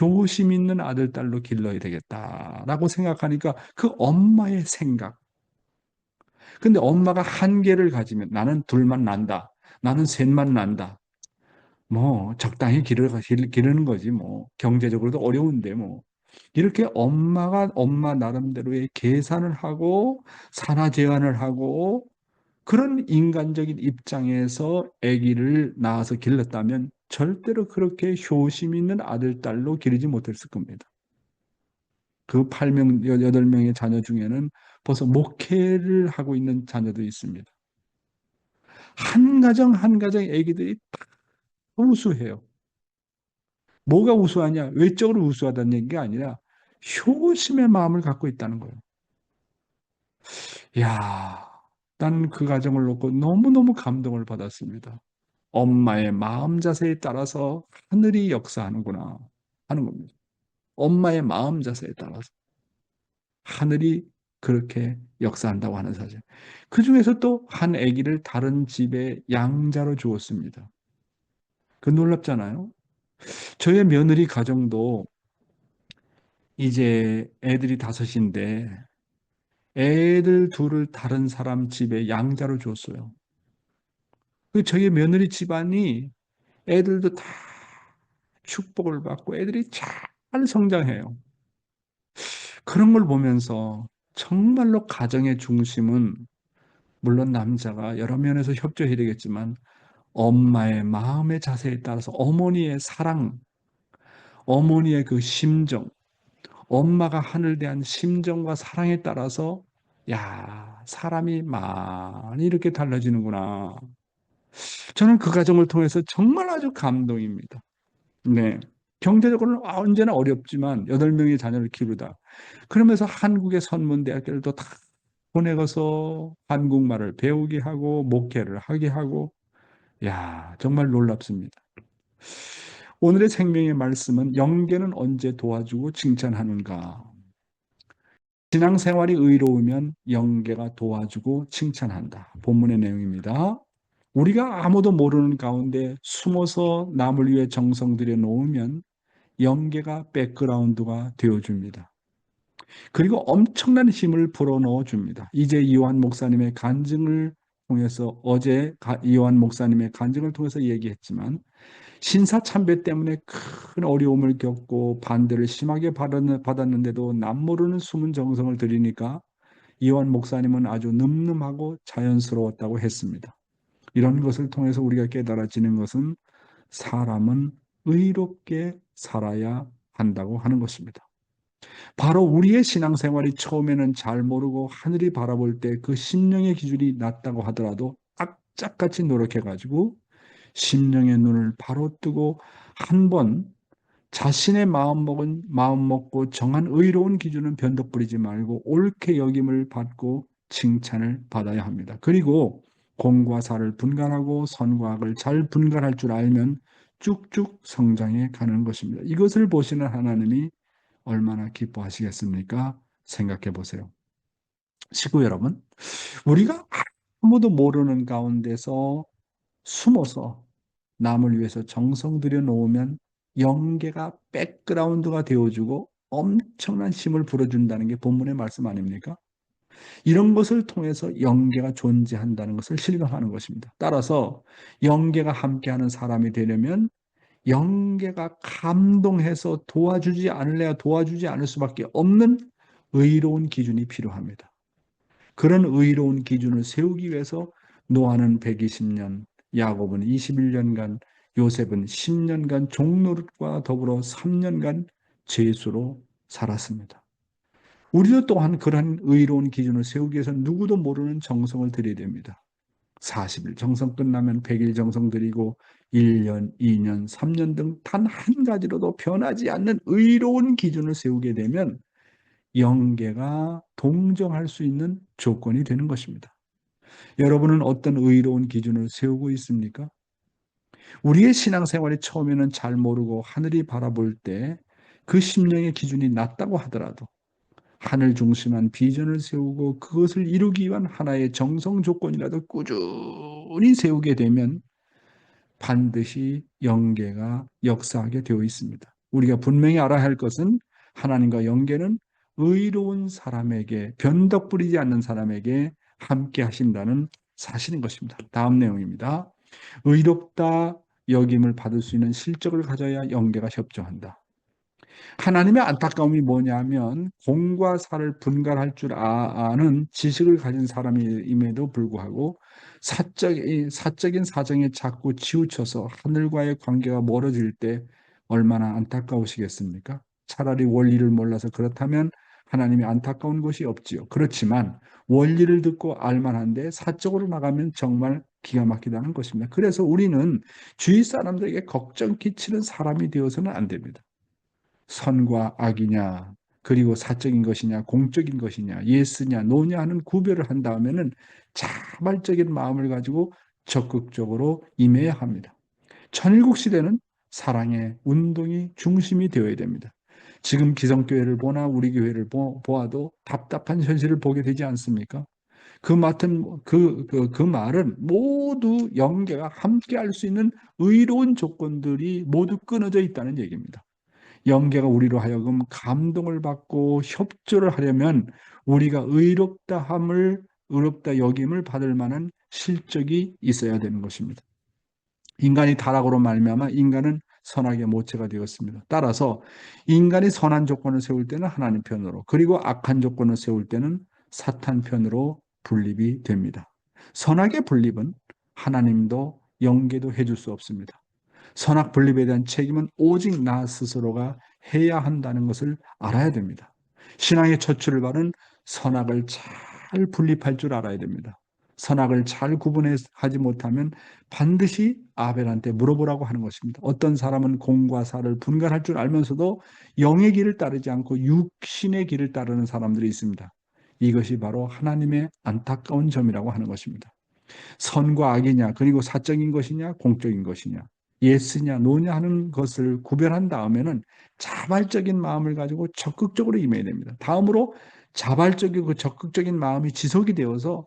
효심 있는 아들, 딸로 길러야 되겠다라고 생각하니까 그 엄마의 생각. 근데 엄마가 한계를 가지면 나는 2만 난다. 나는 3만 난다. 뭐 적당히 기르는 거지 뭐. 경제적으로도 어려운데 뭐. 이렇게 엄마가 엄마 나름대로의 계산을 하고 산하 제한을 하고 그런 인간적인 입장에서 아기를 낳아서 길렀다면 절대로 그렇게 효심 있는 아들, 딸로 기르지 못했을 겁니다. 그 8명, 8명의 자녀 중에는 벌써 목회를 하고 있는 자녀도 있습니다. 한 가정 한 가정 아기들이 다 우수해요. 뭐가 우수하냐? 외적으로 우수하다는 얘기가 아니라 효심의 마음을 갖고 있다는 거예요. 이야, 난 그 가정을 놓고 너무너무 감동을 받았습니다. 엄마의 마음 자세에 따라서 하늘이 역사하는구나 하는 겁니다. 엄마의 마음 자세에 따라서 하늘이 그렇게 역사한다고 하는 사실. 그 중에서 또 한 아기를 다른 집에 양자로 주었습니다. 그 놀랍잖아요. 저의 며느리 가정도 이제 애들이 5인데 애들 2을 다른 사람 집에 양자로 줬어요. 그 저희 며느리 집안이 애들도 다 축복을 받고 애들이 잘 성장해요. 그런 걸 보면서 정말로 가정의 중심은 물론 남자가 여러 면에서 협조해야 되겠지만 엄마의 마음의 자세에 따라서 어머니의 사랑, 어머니의 그 심정, 엄마가 하늘 대한 심정과 사랑에 따라서 야, 사람이 많이 이렇게 달라지는구나. 저는 그 과정을 통해서 정말 아주 감동입니다. 네. 경제적으로는 언제나 어렵지만 8명의 자녀를 기르다. 그러면서 한국의 선문대학교를 다 보내서 한국말을 배우게 하고 목회를 하게 하고 야, 정말 놀랍습니다. 오늘의 생명의 말씀은 영계는 언제 도와주고 칭찬하는가? 신앙생활이 의로우면 영계가 도와주고 칭찬한다. 본문의 내용입니다. 우리가 아무도 모르는 가운데 숨어서 남을 위해 정성 들여 놓으면 영계가 백그라운드가 되어줍니다. 그리고 엄청난 힘을 불어넣어 줍니다. 이제 이완 목사님의 간증을 통해서 어제 이완 목사님의 간증을 통해서 얘기했지만 신사참배 때문에 큰 어려움을 겪고 반대를 심하게 받았는데도 남모르는 숨은 정성을 들이니까 이완 목사님은 아주 늠름하고 자연스러웠다고 했습니다. 이런 것을 통해서 우리가 깨달아지는 것은 사람은 의롭게 살아야 한다고 하는 것입니다. 바로 우리의 신앙생활이 처음에는 잘 모르고 하늘이 바라볼 때 그 심령의 기준이 낮다고 하더라도 악착같이 노력해가지고 심령의 눈을 바로 뜨고 한번 자신의 마음 먹고 정한 의로운 기준은 변덕 부리지 말고 옳게 여김을 받고 칭찬을 받아야 합니다. 그리고 공과 사를 분간하고 선과 악을 잘 분간할 줄 알면 쭉쭉 성장해 가는 것입니다. 이것을 보시는 하나님이 얼마나 기뻐하시겠습니까? 생각해 보세요. 식구 여러분, 우리가 아무도 모르는 가운데서 숨어서 남을 위해서 정성 들여 놓으면 영계가 백그라운드가 되어주고 엄청난 힘을 불어준다는 게 본문의 말씀 아닙니까? 이런 것을 통해서 영계가 존재한다는 것을 실감하는 것입니다. 따라서 영계가 함께하는 사람이 되려면 영계가 감동해서 도와주지 않을 수밖에 없는 의로운 기준이 필요합니다. 그런 의로운 기준을 세우기 위해서 노아는 120년, 야곱은 21년간, 요셉은 10년간 종노릇과 더불어 3년간 죄수로 살았습니다. 우리도 또한 그러한 의로운 기준을 세우기 위해서 누구도 모르는 정성을 들여야 됩니다. 40일 정성 끝나면 100일 정성 들이고 1년, 2년, 3년 등 단 한 가지로도 변하지 않는 의로운 기준을 세우게 되면 영계가 동정할 수 있는 조건이 되는 것입니다. 여러분은 어떤 의로운 기준을 세우고 있습니까? 우리의 신앙생활이 처음에는 잘 모르고 하늘이 바라볼 때 그 심령의 기준이 낮다고 하더라도 하늘 중심한 비전을 세우고 그것을 이루기 위한 하나의 정성 조건이라도 꾸준히 세우게 되면 반드시 영계가 역사하게 되어 있습니다. 우리가 분명히 알아야 할 것은 하나님과 영계는 의로운 사람에게, 변덕 부리지 않는 사람에게 함께 하신다는 사실인 것입니다. 다음 내용입니다. 의롭다 여김을 받을 수 있는 실적을 가져야 영계가 협조한다. 하나님의 안타까움이 뭐냐면 공과 사를 분간할 줄 아는 지식을 가진 사람임에도 불구하고 사적인 사정에 자꾸 치우쳐서 하늘과의 관계가 멀어질 때 얼마나 안타까우시겠습니까? 차라리 원리를 몰라서 그렇다면 하나님이 안타까운 것이 없지요. 그렇지만 원리를 듣고 알만한데 사적으로 나가면 정말 기가 막히다는 것입니다. 그래서 우리는 주위 사람들에게 걱정 끼치는 사람이 되어서는 안 됩니다. 선과 악이냐, 그리고 사적인 것이냐, 공적인 것이냐, 예스냐, 노냐 하는 구별을 한 다음에는 자발적인 마음을 가지고 적극적으로 임해야 합니다. 천일국 시대는 사랑의 운동이 중심이 되어야 됩니다. 지금 기성교회를 보나 우리 교회를 보아도 답답한 현실을 보게 되지 않습니까? 그 말은 모두 영계가 함께 할 수 있는 의로운 조건들이 모두 끊어져 있다는 얘기입니다. 영계가 우리로 하여금 감동을 받고 협조를 하려면 우리가 의롭다 여김을 받을 만한 실적이 있어야 되는 것입니다. 인간이 타락으로 말미암아 인간은 선악의 모체가 되었습니다. 따라서 인간이 선한 조건을 세울 때는 하나님 편으로, 그리고 악한 조건을 세울 때는 사탄 편으로 분립이 됩니다. 선악의 분립은 하나님도 영계도 해줄 수 없습니다. 선악 분립에 대한 책임은 오직 나 스스로가 해야 한다는 것을 알아야 됩니다. 신앙의 첫 출발은 선악을 잘 분립할 줄 알아야 됩니다. 선악을 잘 구분하지 못하면 반드시 아벨한테 물어보라고 하는 것입니다. 어떤 사람은 공과 사를 분간할 줄 알면서도 영의 길을 따르지 않고 육신의 길을 따르는 사람들이 있습니다. 이것이 바로 하나님의 안타까운 점이라고 하는 것입니다. 선과 악이냐, 그리고 사적인 것이냐, 공적인 것이냐, 예스냐, 노냐 하는 것을 구별한 다음에는 자발적인 마음을 가지고 적극적으로 임해야 됩니다. 다음으로 자발적이고 적극적인 마음이 지속이 되어서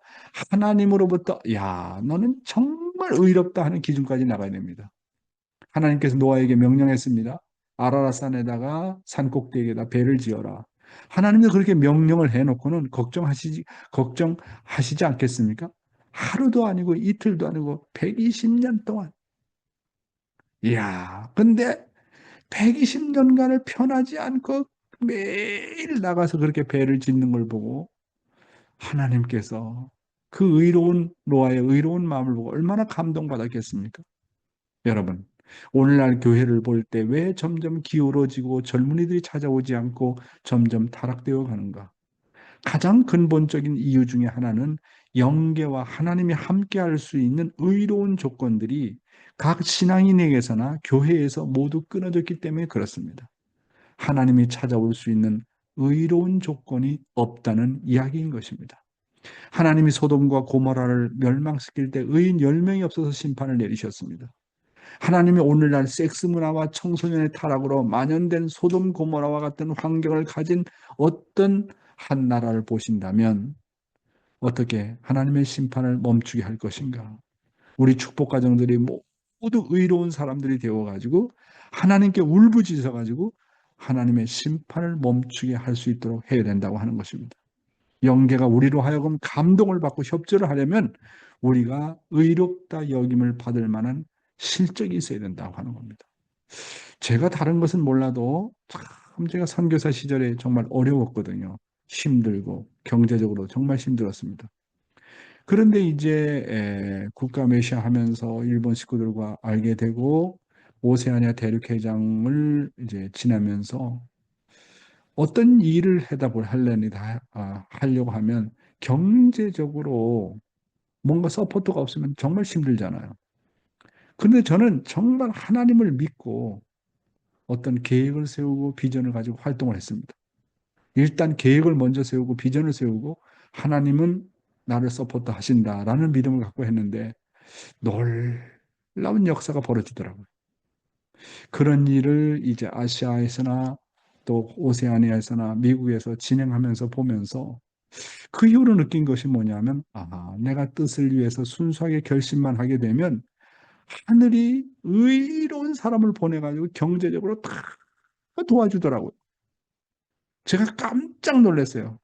하나님으로부터 야, 너는 정말 의롭다 하는 기준까지 나가야 됩니다. 하나님께서 노아에게 명령했습니다. 아라랏 산에다가 산 꼭대기에다 배를 지어라. 하나님도 그렇게 명령을 해놓고는 걱정하시지 않겠습니까? 하루도 아니고 이틀도 아니고 120년 동안. 이야, 근데 120년간을 편하지 않고 매일 나가서 그렇게 배를 짓는 걸 보고 하나님께서 그 의로운 노아의 의로운 마음을 보고 얼마나 감동받았겠습니까? 여러분, 오늘날 교회를 볼 때 왜 점점 기울어지고 젊은이들이 찾아오지 않고 점점 타락되어 가는가? 가장 근본적인 이유 중에 하나는 영계와 하나님이 함께 할 수 있는 의로운 조건들이 각 신앙인에게서나 교회에서 모두 끊어졌기 때문에 그렇습니다. 하나님이 찾아올 수 있는 의로운 조건이 없다는 이야기인 것입니다. 하나님이 소돔과 고모라를 멸망시킬 때 의인 10명이 없어서 심판을 내리셨습니다. 하나님이 오늘날 섹스 문화와 청소년의 타락으로 만연된 소돔 고모라와 같은 환경을 가진 어떤 한 나라를 보신다면 어떻게 하나님의 심판을 멈추게 할 것인가? 우리 축복 가정들이 모두 의로운 사람들이 되어가지고 하나님께 울부짖어가지고 하나님의 심판을 멈추게 할 수 있도록 해야 된다고 하는 것입니다. 영계가 우리로 하여금 감동을 받고 협조를 하려면 우리가 의롭다 여김을 받을 만한 실적이 있어야 된다고 하는 겁니다. 제가 다른 것은 몰라도 참 제가 선교사 시절에 정말 어려웠거든요. 힘들고 경제적으로 정말 힘들었습니다. 그런데 이제 국가 메시아 하면서 일본 식구들과 알게 되고 오세아니아 대륙회장을 이제 지나면서 어떤 일을 하려고 하면 경제적으로 뭔가 서포트가 없으면 정말 힘들잖아요. 그런데 저는 정말 하나님을 믿고 어떤 계획을 세우고 비전을 가지고 활동을 했습니다. 일단 계획을 먼저 세우고 비전을 세우고 하나님은 나를 서포트 하신다라는 믿음을 갖고 했는데 놀라운 역사가 벌어지더라고요. 그런 일을 이제 아시아에서나 또 오세아니아에서나 미국에서 진행하면서 보면서 그 이후로 느낀 것이 뭐냐면 내가 뜻을 위해서 순수하게 결심만 하게 되면 하늘이 의로운 사람을 보내가지고 경제적으로 다 도와주더라고요. 제가 깜짝 놀랐어요.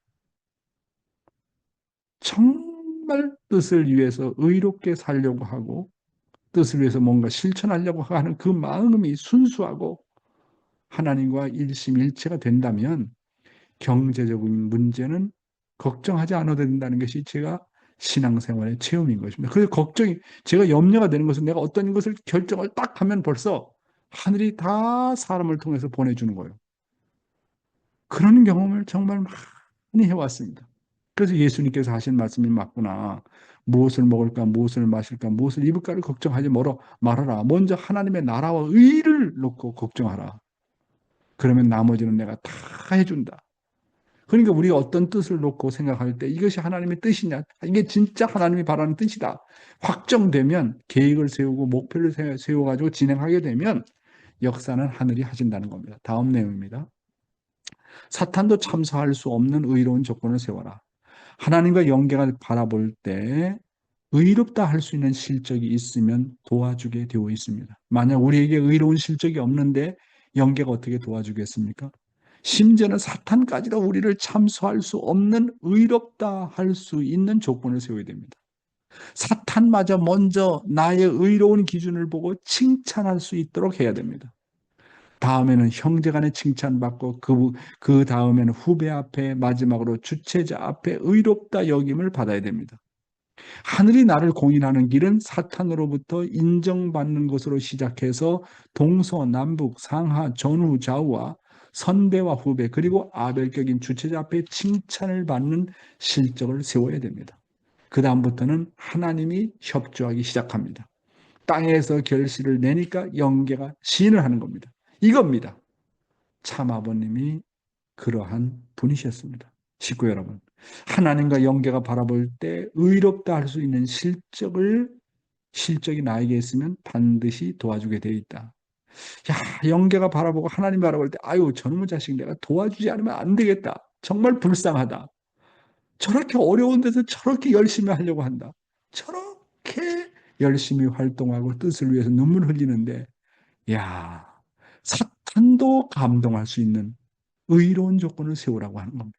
정말 뜻을 위해서 의롭게 살려고 하고 뜻을 위해서 뭔가 실천하려고 하는 그 마음이 순수하고 하나님과 일심일체가 된다면 경제적인 문제는 걱정하지 않아도 된다는 것이 제가 신앙생활의 체험인 것입니다. 그래서 제가 염려가 되는 것은 내가 어떤 것을 결정을 딱 하면 벌써 하늘이 다 사람을 통해서 보내주는 거예요. 그런 경험을 정말 많이 해왔습니다. 그래서 예수님께서 하신 말씀이 맞구나. 무엇을 먹을까, 무엇을 마실까, 무엇을 입을까를 걱정하지 말아라. 먼저 하나님의 나라와 의를 놓고 걱정하라. 그러면 나머지는 내가 다 해준다. 그러니까 우리가 어떤 뜻을 놓고 생각할 때 이것이 하나님의 뜻이냐, 이게 진짜 하나님이 바라는 뜻이다. 확정되면 계획을 세우고 목표를 세워가지고 진행하게 되면 역사는 하늘이 하신다는 겁니다. 다음 내용입니다. 사탄도 참사할 수 없는 의로운 조건을 세워라. 하나님과 영계가 바라볼 때 의롭다 할 수 있는 실적이 있으면 도와주게 되어 있습니다. 만약 우리에게 의로운 실적이 없는데 영계가 어떻게 도와주겠습니까? 심지어는 사탄까지도 우리를 참수할 수 없는 의롭다 할 수 있는 조건을 세워야 됩니다. 사탄마저 먼저 나의 의로운 기준을 보고 칭찬할 수 있도록 해야 됩니다. 다음에는 형제간에 칭찬받고 그 다음에는 후배 앞에 마지막으로 주체자 앞에 의롭다 여김을 받아야 됩니다. 하늘이 나를 공인하는 길은 사탄으로부터 인정받는 것으로 시작해서 동서남북 상하 전후 좌우와 선배와 후배 그리고 아벨격인 주체자 앞에 칭찬을 받는 실적을 세워야 됩니다. 그 다음부터는 하나님이 협조하기 시작합니다. 땅에서 결실을 내니까 영계가 시인을 하는 겁니다. 이겁니다. 참 아버님이 그러한 분이셨습니다. 식구 여러분, 하나님과 영계가 바라볼 때 의롭다 할 수 있는 실적이 나에게 있으면 반드시 도와주게 되어 있다. 야, 영계가 바라보고 하나님 바라볼 때 아유 저놈의 자식 내가 도와주지 않으면 안 되겠다. 정말 불쌍하다. 저렇게 어려운 데서 저렇게 열심히 하려고 한다. 저렇게 열심히 활동하고 뜻을 위해서 눈물 흘리는데 야, 사탄도 감동할 수 있는 의로운 조건을 세우라고 하는 겁니다.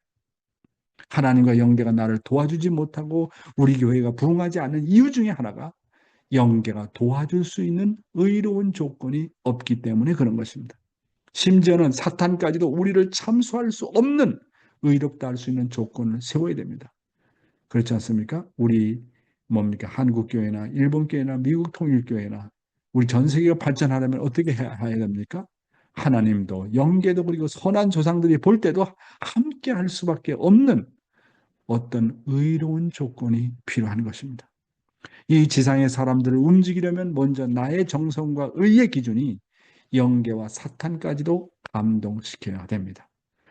하나님과 영계가 나를 도와주지 못하고 우리 교회가 부흥하지 않는 이유 중에 하나가 영계가 도와줄 수 있는 의로운 조건이 없기 때문에 그런 것입니다. 심지어는 사탄까지도 우리를 참수할 수 없는 의롭다 할 수 있는 조건을 세워야 됩니다. 그렇지 않습니까? 우리 뭡니까? 한국교회나 일본교회나 미국통일교회나 우리 전 세계가 발전하려면 어떻게 해야 됩니까? 하나님도 영계도 그리고 선한 조상들이 볼 때도 함께 할 수밖에 없는 어떤 의로운 조건이 필요한 것입니다. 이 지상의 사람들을 움직이려면 먼저 나의 정성과 의의 기준이 영계와 사탄까지도 감동시켜야 됩니다.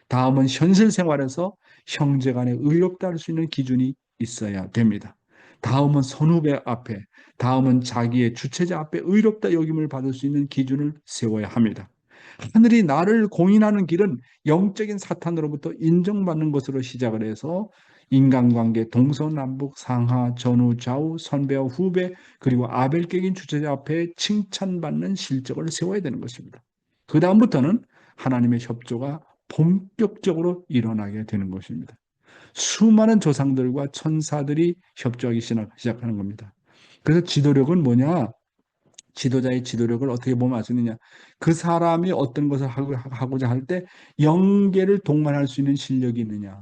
다음은 현실 생활에서 형제간에 의롭다 할 수 있는 기준이 있어야 됩니다. 다음은 선후배 앞에, 다음은 자기의 주체자 앞에 의롭다 여김을 받을 수 있는 기준을 세워야 합니다. 하늘이 나를 공인하는 길은 영적인 사탄으로부터 인정받는 것으로 시작을 해서 인간관계 동서남북 상하 전후 좌우 선배와 후배 그리고 아벨격인 주체자 앞에 칭찬받는 실적을 세워야 되는 것입니다. 그 다음부터는 하나님의 협조가 본격적으로 일어나게 되는 것입니다. 수많은 조상들과 천사들이 협조하기 시작하는 겁니다. 그래서 지도력은 뭐냐? 지도자의 지도력을 어떻게 보면 알 수 있느냐? 그 사람이 어떤 것을 하고자 할 때 영계를 동반할 수 있는 실력이 있느냐?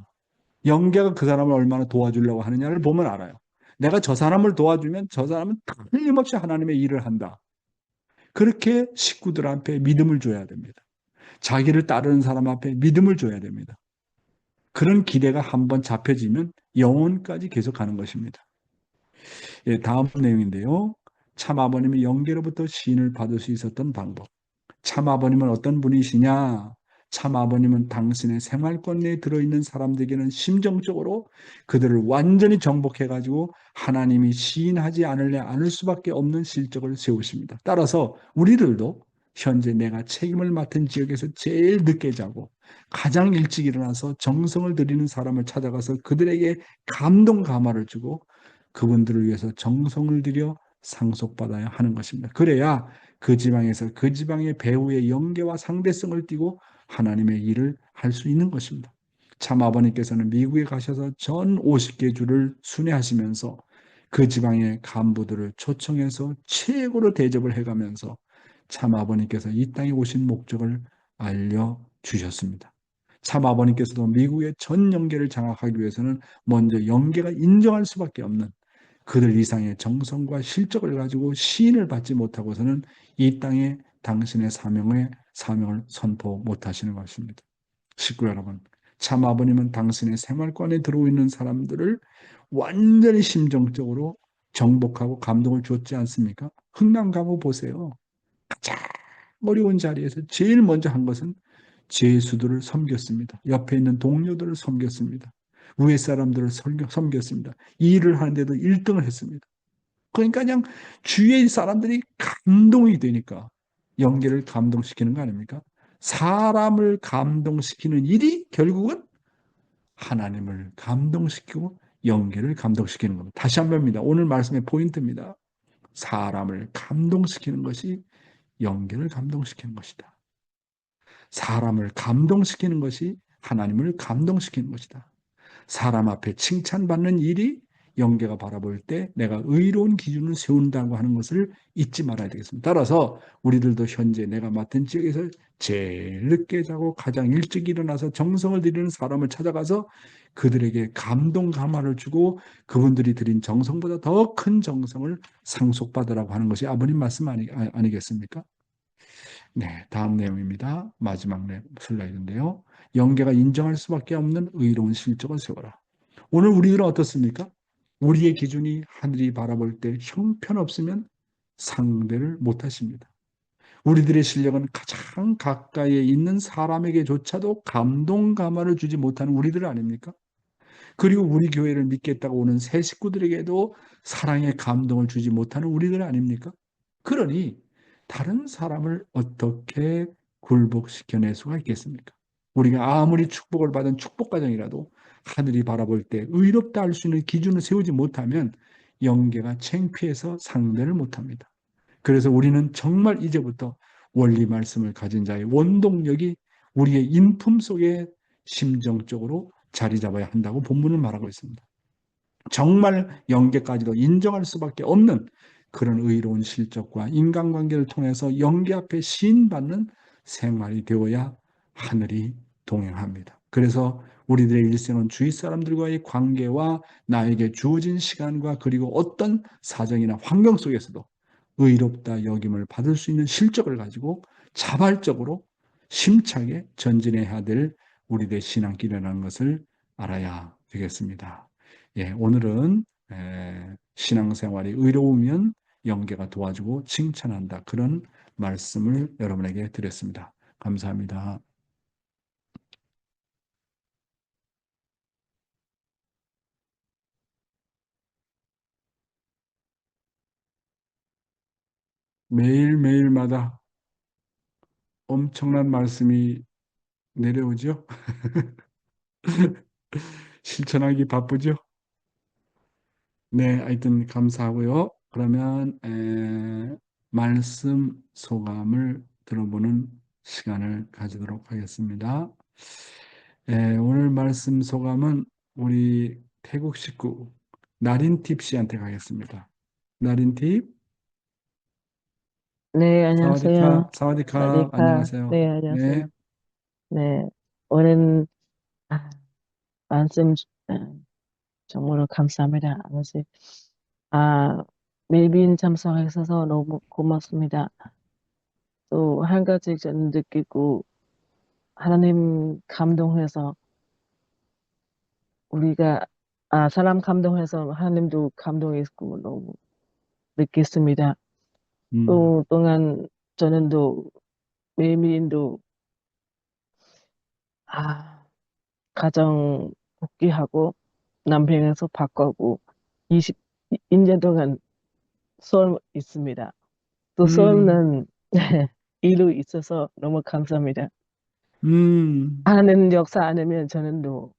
영계가 그 사람을 얼마나 도와주려고 하느냐를 보면 알아요. 내가 저 사람을 도와주면 저 사람은 틀림없이 하나님의 일을 한다. 그렇게 식구들 앞에 믿음을 줘야 됩니다. 자기를 따르는 사람 앞에 믿음을 줘야 됩니다. 그런 기대가 한번 잡혀지면 영혼까지 계속 가는 것입니다. 예, 다음 내용인데요. 참 아버님이 영계로부터 시인을 받을 수 있었던 방법. 참 아버님은 어떤 분이시냐? 참 아버님은 당신의 생활권 내에 들어있는 사람들에게는 심정적으로 그들을 완전히 정복해가지고 하나님이 시인하지 않을 수밖에 없는 실적을 세우십니다. 따라서 우리들도 현재 내가 책임을 맡은 지역에서 제일 늦게 자고 가장 일찍 일어나서 정성을 들이는 사람을 찾아가서 그들에게 감동 감화를 주고 그분들을 위해서 정성을 들여 상속받아야 하는 것입니다. 그래야 그 지방에서 그 지방의 배후의 영계와 상대성을 띠고 하나님의 일을 할 수 있는 것입니다. 참 아버님께서는 미국에 가셔서 전 50개 주를 순회하시면서 그 지방의 간부들을 초청해서 최고로 대접을 해가면서 참 아버님께서 이 땅에 오신 목적을 알려주셨습니다. 참 아버님께서도 미국의 전 영계를 장악하기 위해서는 먼저 영계가 인정할 수밖에 없는 그들 이상의 정성과 실적을 가지고 시인을 받지 못하고서는 이 땅에 당신의 사명을 선포 못하시는 것입니다. 식구 여러분, 참 아버님은 당신의 생활권에 들어있는 사람들을 완전히 심정적으로 정복하고 감동을 줬지 않습니까? 흥남 가보 보세요. 가장 어려운 자리에서 제일 먼저 한 것은 제수들을 섬겼습니다. 옆에 있는 동료들을 섬겼습니다. 위에 사람들을 섬겼습니다. 이 일을 하는데도 1등을 했습니다. 그러니까 그냥 주위의 사람들이 감동이 되니까 영계를 감동시키는 거 아닙니까? 사람을 감동시키는 일이 결국은 하나님을 감동시키고 영계를 감동시키는 겁니다. 다시 한 번입니다. 오늘 말씀의 포인트입니다. 사람을 감동시키는 것이 영계를 감동시키는 것이다. 사람을 감동시키는 것이 하나님을 감동시키는 것이다. 사람 앞에 칭찬받는 일이 영계가 바라볼 때 내가 의로운 기준을 세운다고 하는 것을 잊지 말아야 되겠습니다. 따라서 우리들도 현재 내가 맡은 지역에서 제일 늦게 자고 가장 일찍 일어나서 정성을 들이는 사람을 찾아가서 그들에게 감동 감화를 주고 그분들이 드린 정성보다 더 큰 정성을 상속받으라고 하는 것이 아버님 말씀 아니겠습니까? 네, 다음 내용입니다. 마지막 슬라이드인데요. 영계가 인정할 수밖에 없는 의로운 실적을 세워라. 오늘 우리들은 어떻습니까? 우리의 기준이 하늘이 바라볼 때 형편없으면 상대를 못하십니다. 우리들의 실력은 가장 가까이에 있는 사람에게조차도 감동 감화를 주지 못하는 우리들 아닙니까? 그리고 우리 교회를 믿겠다고 오는 새 식구들에게도 사랑의 감동을 주지 못하는 우리들 아닙니까? 그러니 다른 사람을 어떻게 굴복시켜낼 수가 있겠습니까? 우리가 아무리 축복을 받은 축복가정이라도 하늘이 바라볼 때 의롭다 할 수 있는 기준을 세우지 못하면 영계가 창피해서 상대를 못합니다. 그래서 우리는 정말 이제부터 원리 말씀을 가진 자의 원동력이 우리의 인품 속에 심정적으로 자리 잡아야 한다고 본문은 말하고 있습니다. 정말 영계까지도 인정할 수밖에 없는 그런 의로운 실적과 인간관계를 통해서 영계 앞에 시인받는 생활이 되어야 하늘이 동행합니다. 그래서 우리들의 일생은 주위 사람들과의 관계와 나에게 주어진 시간과 그리고 어떤 사정이나 환경 속에서도 의롭다 여김을 받을 수 있는 실적을 가지고 자발적으로 심차게 전진해야 될 우리들의 신앙길이라는 것을 알아야 되겠습니다. 예, 오늘은 신앙생활이 의로우면 영계가 도와주고 칭찬한다. 그런 말씀을 여러분에게 드렸습니다. 감사합니다. 매일매일마다 엄청난 말씀이 내려오죠? 실천하기 바쁘죠? 네, 하여튼 감사하고요. 그러면 말씀 소감을 들어보는 시간을 가지도록 하겠습니다. 오늘 말씀 소감은 우리 태국 식구 나린팁 씨한테 가겠습니다. 나린팁, 네, 안녕하세요. 사와디캅, 사와디캅, 사디카. 안녕하세요. 네, 네, 안녕하세요. 네, 오늘 아, 말씀 정말로 감사합니다. 아버지. 아, 멜빈 참석해 주셔서 너무 고맙습니다. 또 한 가지 저는 느끼고 하나님 감동해서 우리가 사람 감동해서 하나님도 감동했고 너무 느꼈습니다. 또 또한 저는 또 멜빈도 가정 복귀하고 남편에서 바꾸고 20년 동안 수업 있습니다. 또 음, 수업은 일로 있어서 너무 감사합니다. 음, 하는 역사 아니면 저는 또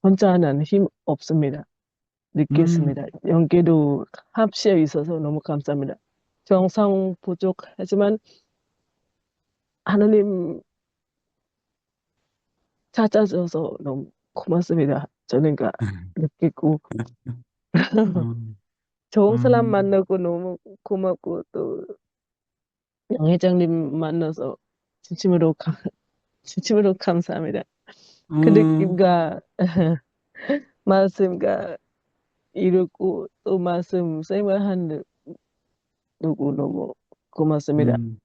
혼자는 힘 없습니다. 음, 느꼈습니다. 연계도 합시에 있어서 너무 감사합니다. 정성 부족하지만 하느님 찾아줘서 너무 고맙습니다. 저는 느끼고 음, 좋은 사람 음, 만나고 너무 고맙고 또 양 회장님 만나서 진심으로 진심으로 감사합니다. 그 음, 느낌과 말씀과 이루고 또 말씀 생활하는 누구 너무 고맙습니다. 음,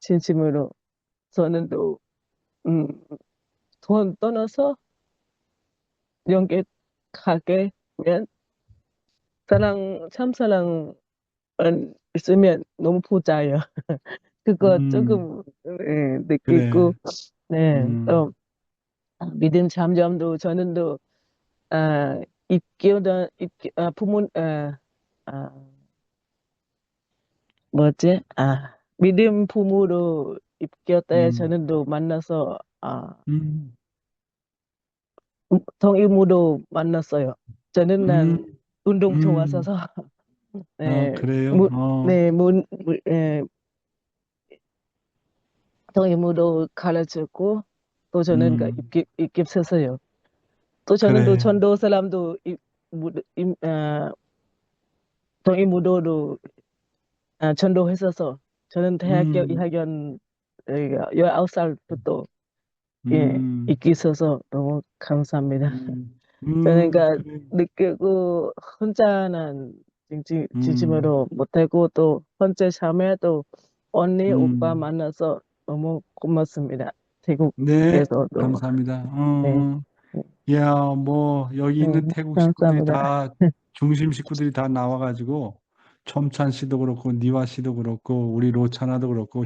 진심으로 저는 또 음, 돈 떠나서 연계 가게 면 참사랑 있으면 너무 부자예요. 그거 음, 조금 그래. 느끼고 네, 음, 또 믿음 잠잠도 저는 또 입교던 부모 아, 뭐지? 믿음 부모로 입교 때 음, 저는 또 만나서 음, 동의무도 만났어요. 저는 난 음, 운동 음. 좋아서서 네, 그래요? 네, 동의무도 가르쳤고 또 저는 음, 입깁 서요. 또 저는 또 그래. 전도 사람도 동의무도로 전도했어서 저는 대학교 음, 2학년 19살부터 음, 있기 있어서 너무 감사합니다. 저는 그래. 느끼고 혼자는 음, 진심으로 못하고 또 혼자 참여도 언니 오빠 음. 만나서 너무 고맙습니다. 네, 태국에서도 감사합니다. 네, 네, 야, 뭐, 여기 있는 태국 식구들이 감사합니다. 중심 식구들이 다 나와가지고, 첨찬 씨도 그렇고, 니와 씨도 그렇고, 우리 로차나도 그렇고,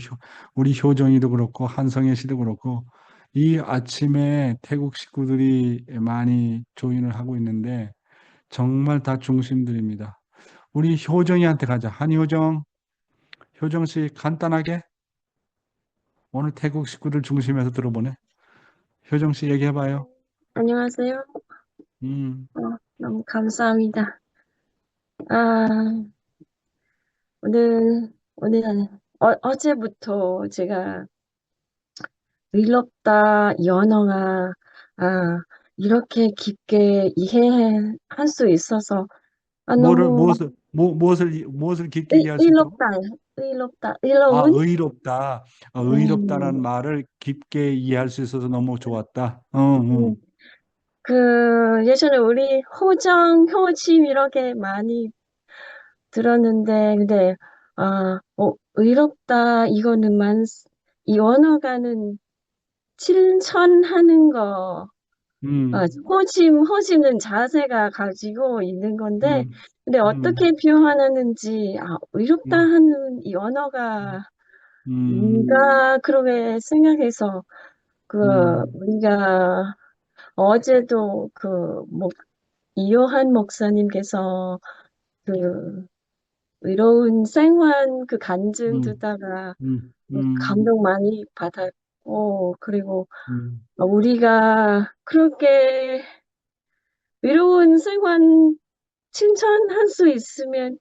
우리 효정이도 그렇고, 한성애 씨도 그렇고, 이 아침에 태국 식구들이 많이 조인을 하고 있는데, 정말 다 중심들입니다. 우리 효정이한테 가자. 한효정, 효정 씨 간단하게 오늘 태국 식구들 중심에서 들어보네. 효정 씨 얘기해봐요. 안녕하세요. 음, 너무 감사합니다. 아, 오늘, 어제부터 제가 의롭다, 이 언어가, 아, 이렇게 깊게 이해할 수 있어서, 너무 무엇을 깊게 이해할 수 있다고? 의롭다, 의롭다, 아, 의로운? 의롭다. 의롭다라는 음, 말을 깊게 이해할 수 있어서 너무 좋았다. 음, 예전에 우리 효짐 이렇게 많이 들었는데, 근데, 의롭다, 이 언어가는 칭찬하는 거, 음, 호심은 자세가 가지고 있는 건데, 음, 근데 음, 어떻게 표현하는지, 의롭다 음, 하는 이 언어가, 음, 우리가 그렇게 생각해서, 음, 우리가 어제도 이요한 목사님께서 그, 의로운 생활 간증 음, 듣다가 음, 음, 감동 많이 받았고, 그리고 음, 우리가 그렇게 외로운 생활 칭찬할 수 있으면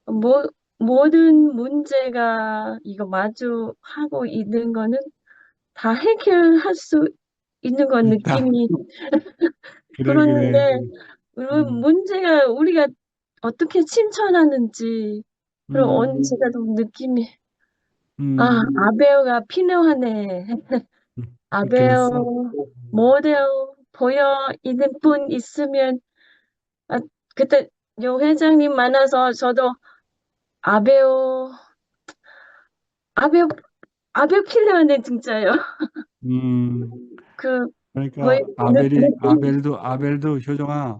뭐, 모든 문제가 이거 마주하고 있는 거는 다 해결할 수 있는 건 있다. 느낌이 그래, 그래. 그런데 문제가 우리가 어떻게 칭찬하는지 그리고 음, 언제가 좀 느낌이 음, 아베오가 필요하네. 그랬어. 아베오 모델 보여 있는 분 있으면 아, 그때 요 회장님 만나서 저도 아베오 아베오 아베오 필요하네 진짜요. 음, 그 거의 그러니까 느낌 아벨도 효정아,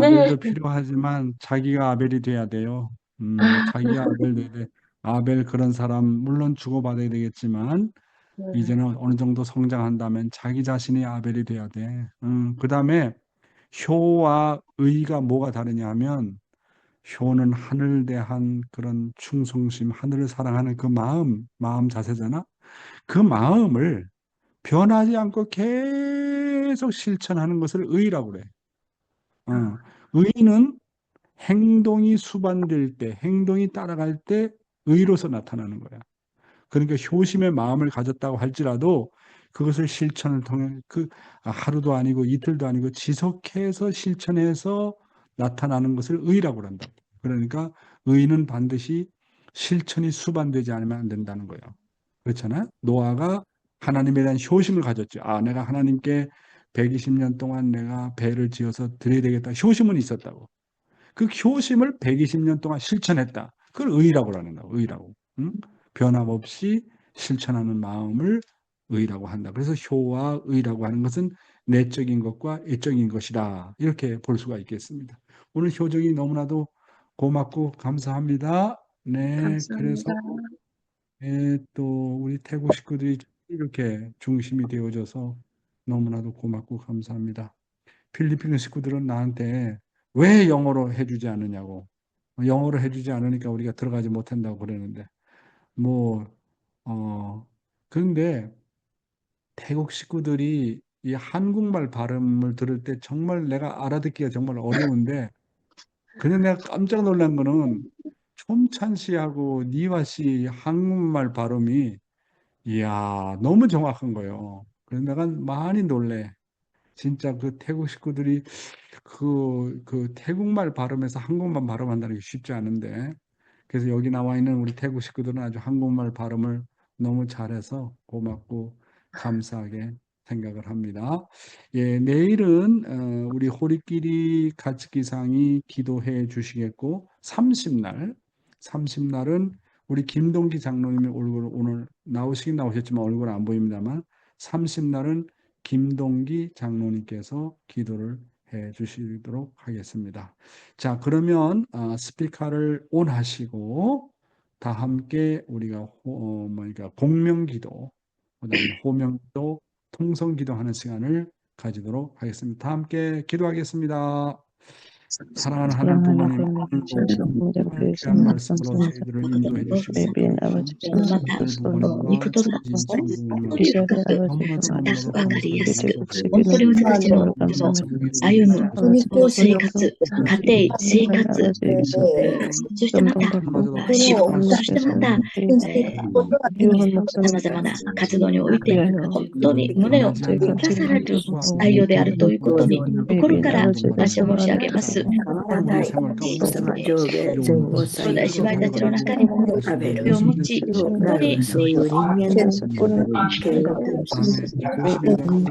네. 아벨도 필요하지만 자기가 아벨이 돼야 돼요. 아, 자기가 아벨 돼야 돼. 아벨 그런 사람 물론 주고받아야 되겠지만 이제는 어느 정도 성장한다면 자기 자신이 아벨이 돼야 돼. 그다음에 효와 의가 뭐가 다르냐 하면 효는 하늘 대한 그런 충성심, 하늘을 사랑하는 그 마음 자세잖아. 그 마음을 변하지 않고 계속 실천하는 것을 의라고 그래. 어. 의는 행동이 수반될 때, 행동이 따라갈 때 의로서 나타나는 거야. 그러니까 효심의 마음을 가졌다고 할지라도 그것을 실천을 통해 하루도 아니고 이틀도 아니고 지속해서 실천해서 나타나는 것을 의라고 한다. 그러니까 의는 반드시 실천이 수반되지 않으면 안 된다는 거예요. 그렇잖아요. 노아가 하나님에 대한 효심을 가졌죠. 아, 내가 하나님께 120년 동안 내가 배를 지어서 드려야 되겠다. 효심은 있었다고. 그 효심을 120년 동안 실천했다. 그걸 의라고 하는 거야. 의라고. 응? 변함없이 실천하는 마음을 의라고 한다. 그래서 효와 의라고 하는 것은 내적인 것과 외적인 것이다. 이렇게 볼 수가 있겠습니다. 오늘 효정이 너무나도 고맙고 감사합니다. 네, 감사합니다. 그래서 또 우리 태국 식구들이 이렇게 중심이 되어줘서 너무나도 고맙고 감사합니다. 필리핀 식구들은 나한테 왜 영어로 해주지 않느냐고. 영어로 해주지 않으니까 우리가 들어가지 못한다고 그러는데, 뭐, 어, 그런데 태국 식구들이 이 한국말 발음을 들을 때 정말 내가 알아듣기가 정말 어려운데, 그냥 내가 깜짝 놀란 거는 촌찬 씨하고 니화 씨 한국말 발음이, 이야, 너무 정확한 거예요. 그래서 내가 많이 놀래. 진짜 그 태국 식구들이 그 태국말 발음에서 한국말 발음한다는 게 쉽지 않은데, 그래서 여기 나와 있는 우리 태국 식구들은 아주 한국말 발음을 너무 잘해서 고맙고 감사하게 생각을 합니다. 예, 내일은 우리 호리끼리 가츠기상이 기도해 주시겠고, 30날은 우리 김동기 장로님의 얼굴 오늘 나오시긴 나오셨지만 얼굴 안 보입니다만, 30날은 김동기 장로님께서 기도를 해 주시도록 하겠습니다. 자, 그러면 스피커를 온 하시고 다 함께 우리가 뭐니까 공명기도, 그다음에 호명기도, 통성기도 하는 시간을 가지도록 하겠습니다. 다 함께 기도하겠습니다. 사랑하는 하나님 부모님 사랑하는 오늘 귀한 말씀으로 저희들을 인도해 주시고 아들 부모님과 지지 부모님과 너무나도 너무나도 감사드리고 本当に私たちのこの歩む学校生活、家庭生活、そしてまた仕事、そしてまた、様々な活動において、本当に胸を生かされる愛用であるということに、心から感謝申し上げます。兄弟姉妹たちの中にも、それを持ち、本当に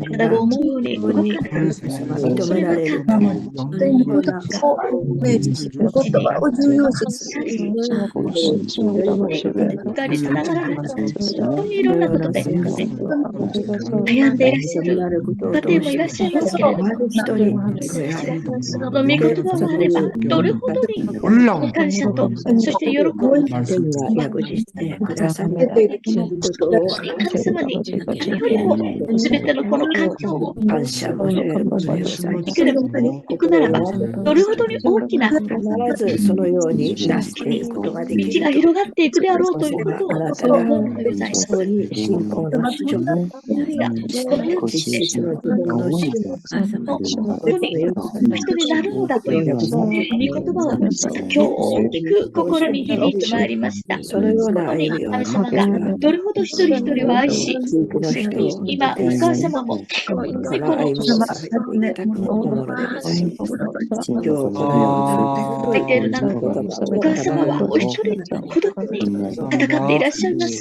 体が思うように動かない。それまた、本当に御言葉を明示することを重要視する。二人つながられると、本当にいろんなことで、悩んでいらっしゃる家庭もいらっしゃいますけれども、その御言葉があれば、どれほどに感謝と、そして喜びを神様に、よりも全てのこの感情をいければ行くならば、どれほどに大きな道が広がっていくであろうということを思うのでございます。祈りがこのようにして本当に人になるのだという御言葉は今日大きく心に響いてまいりました。本当に神様がどれほど一人一人を愛し、今お母様も本当にこの書いている中、お母様はお一人孤独に戦っていらっしゃいます。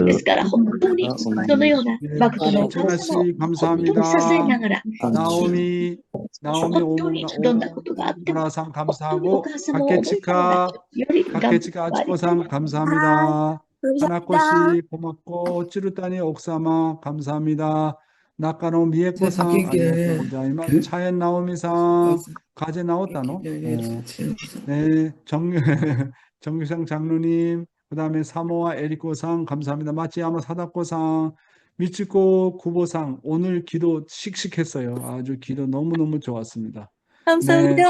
ですから本当にそのような誠のお母様を本当に支えながら、나오미 本当にどんなことがあっても、 오라상 本当に 감사하고 お母様を思いながら 각개치카 より頑張 각개치카 り 아치코상 감사합니다. 하나코시 고맙고 찌르따니 옥사마 감사합니다. 나카노 미에코상 아리가또 고자이마스. 차엔 나오미상 가제 나왔다노? 네, 정규상 장로님, 그 다음에 사모아 에리코상 감사합니다. 마치야마 사다코상, 미츠코 구보상, 오늘 기도 씩씩했어요. 아주 기도 너무너무 좋았습니다. 감사합니다.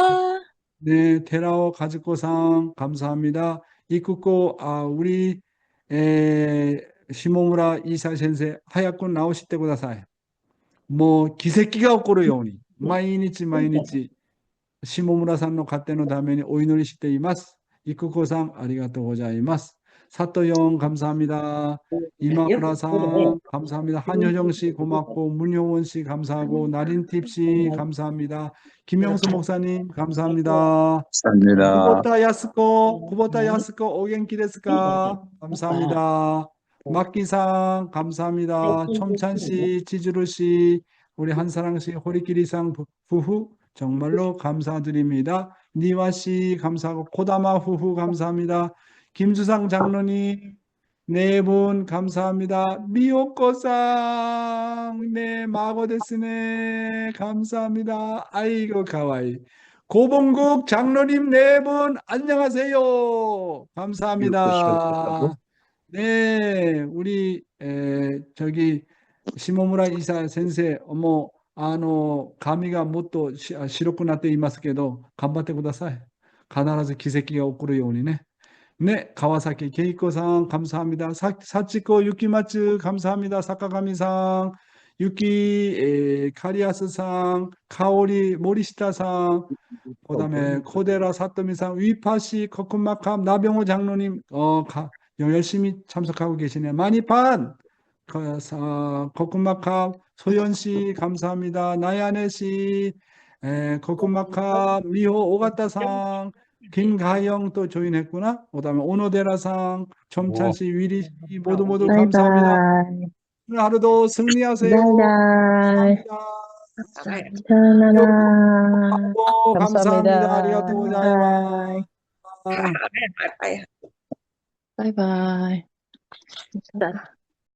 네, 테라오 가즈코상 감사합니다. 이쿠코, 우리 시모무라 이사 센세 하야꾼 나오시때 구다사이. 뭐 기세기가 없고요, 오니. 마이니치 시모무라さんの家庭のためにお祈りしています。이쿠코さんありがとうございます。사또형 감사합니다. 이마쿠라さん 감사합니다. 한효정 씨 고맙고 문효원 씨 감사하고 나린팁 씨 감사합니다. 김영수 목사님 감사합니다. 감사합니다. 구보타 야스코 오겐키ですか? 감사합니다. 막기상 감사합니다. 촘찬 씨, 지주루 씨, 우리 한사랑 씨, 호리끼리상 부부 정말로 감사드립니다. 니와 씨 감사하고 코다마 후후 감사합니다. 김주상 장로님 네 분 감사합니다. 미오코상 네 마고 데스네 감사합니다. 아이고 가와이. 고봉국 장로님 네 분 안녕하세요. 감사합니다. 네, 우리 저기 시모무라 이사 센세 어머 髪がもっと白くなっていますけど、頑張ってください。必ず奇跡が起こるようにね。ね、川崎恵子さん、감사합니다。幸子雪松、감사합니다。坂上さん、カリアスさん、香織、森下さん、그다음에 코데라 사토미さん、위파시, 코쿤마캄, 나병호 장로님, 열심히 참석하고 계시네요. 마니판, 코쿤마캄, 소연 씨 감사합니다. 나야네 씨, 코코마카, 미호 오가타상, 김가영 또 조인했구나. 그다음에 오노데라상, 촘찬 씨, 위리 씨 모두 감사합니다. 오늘 하루도 승리하세요. 바이바이. 감사합니다. 사요나라. 감사합니다. 아리가또 고자이마스. 바이바이.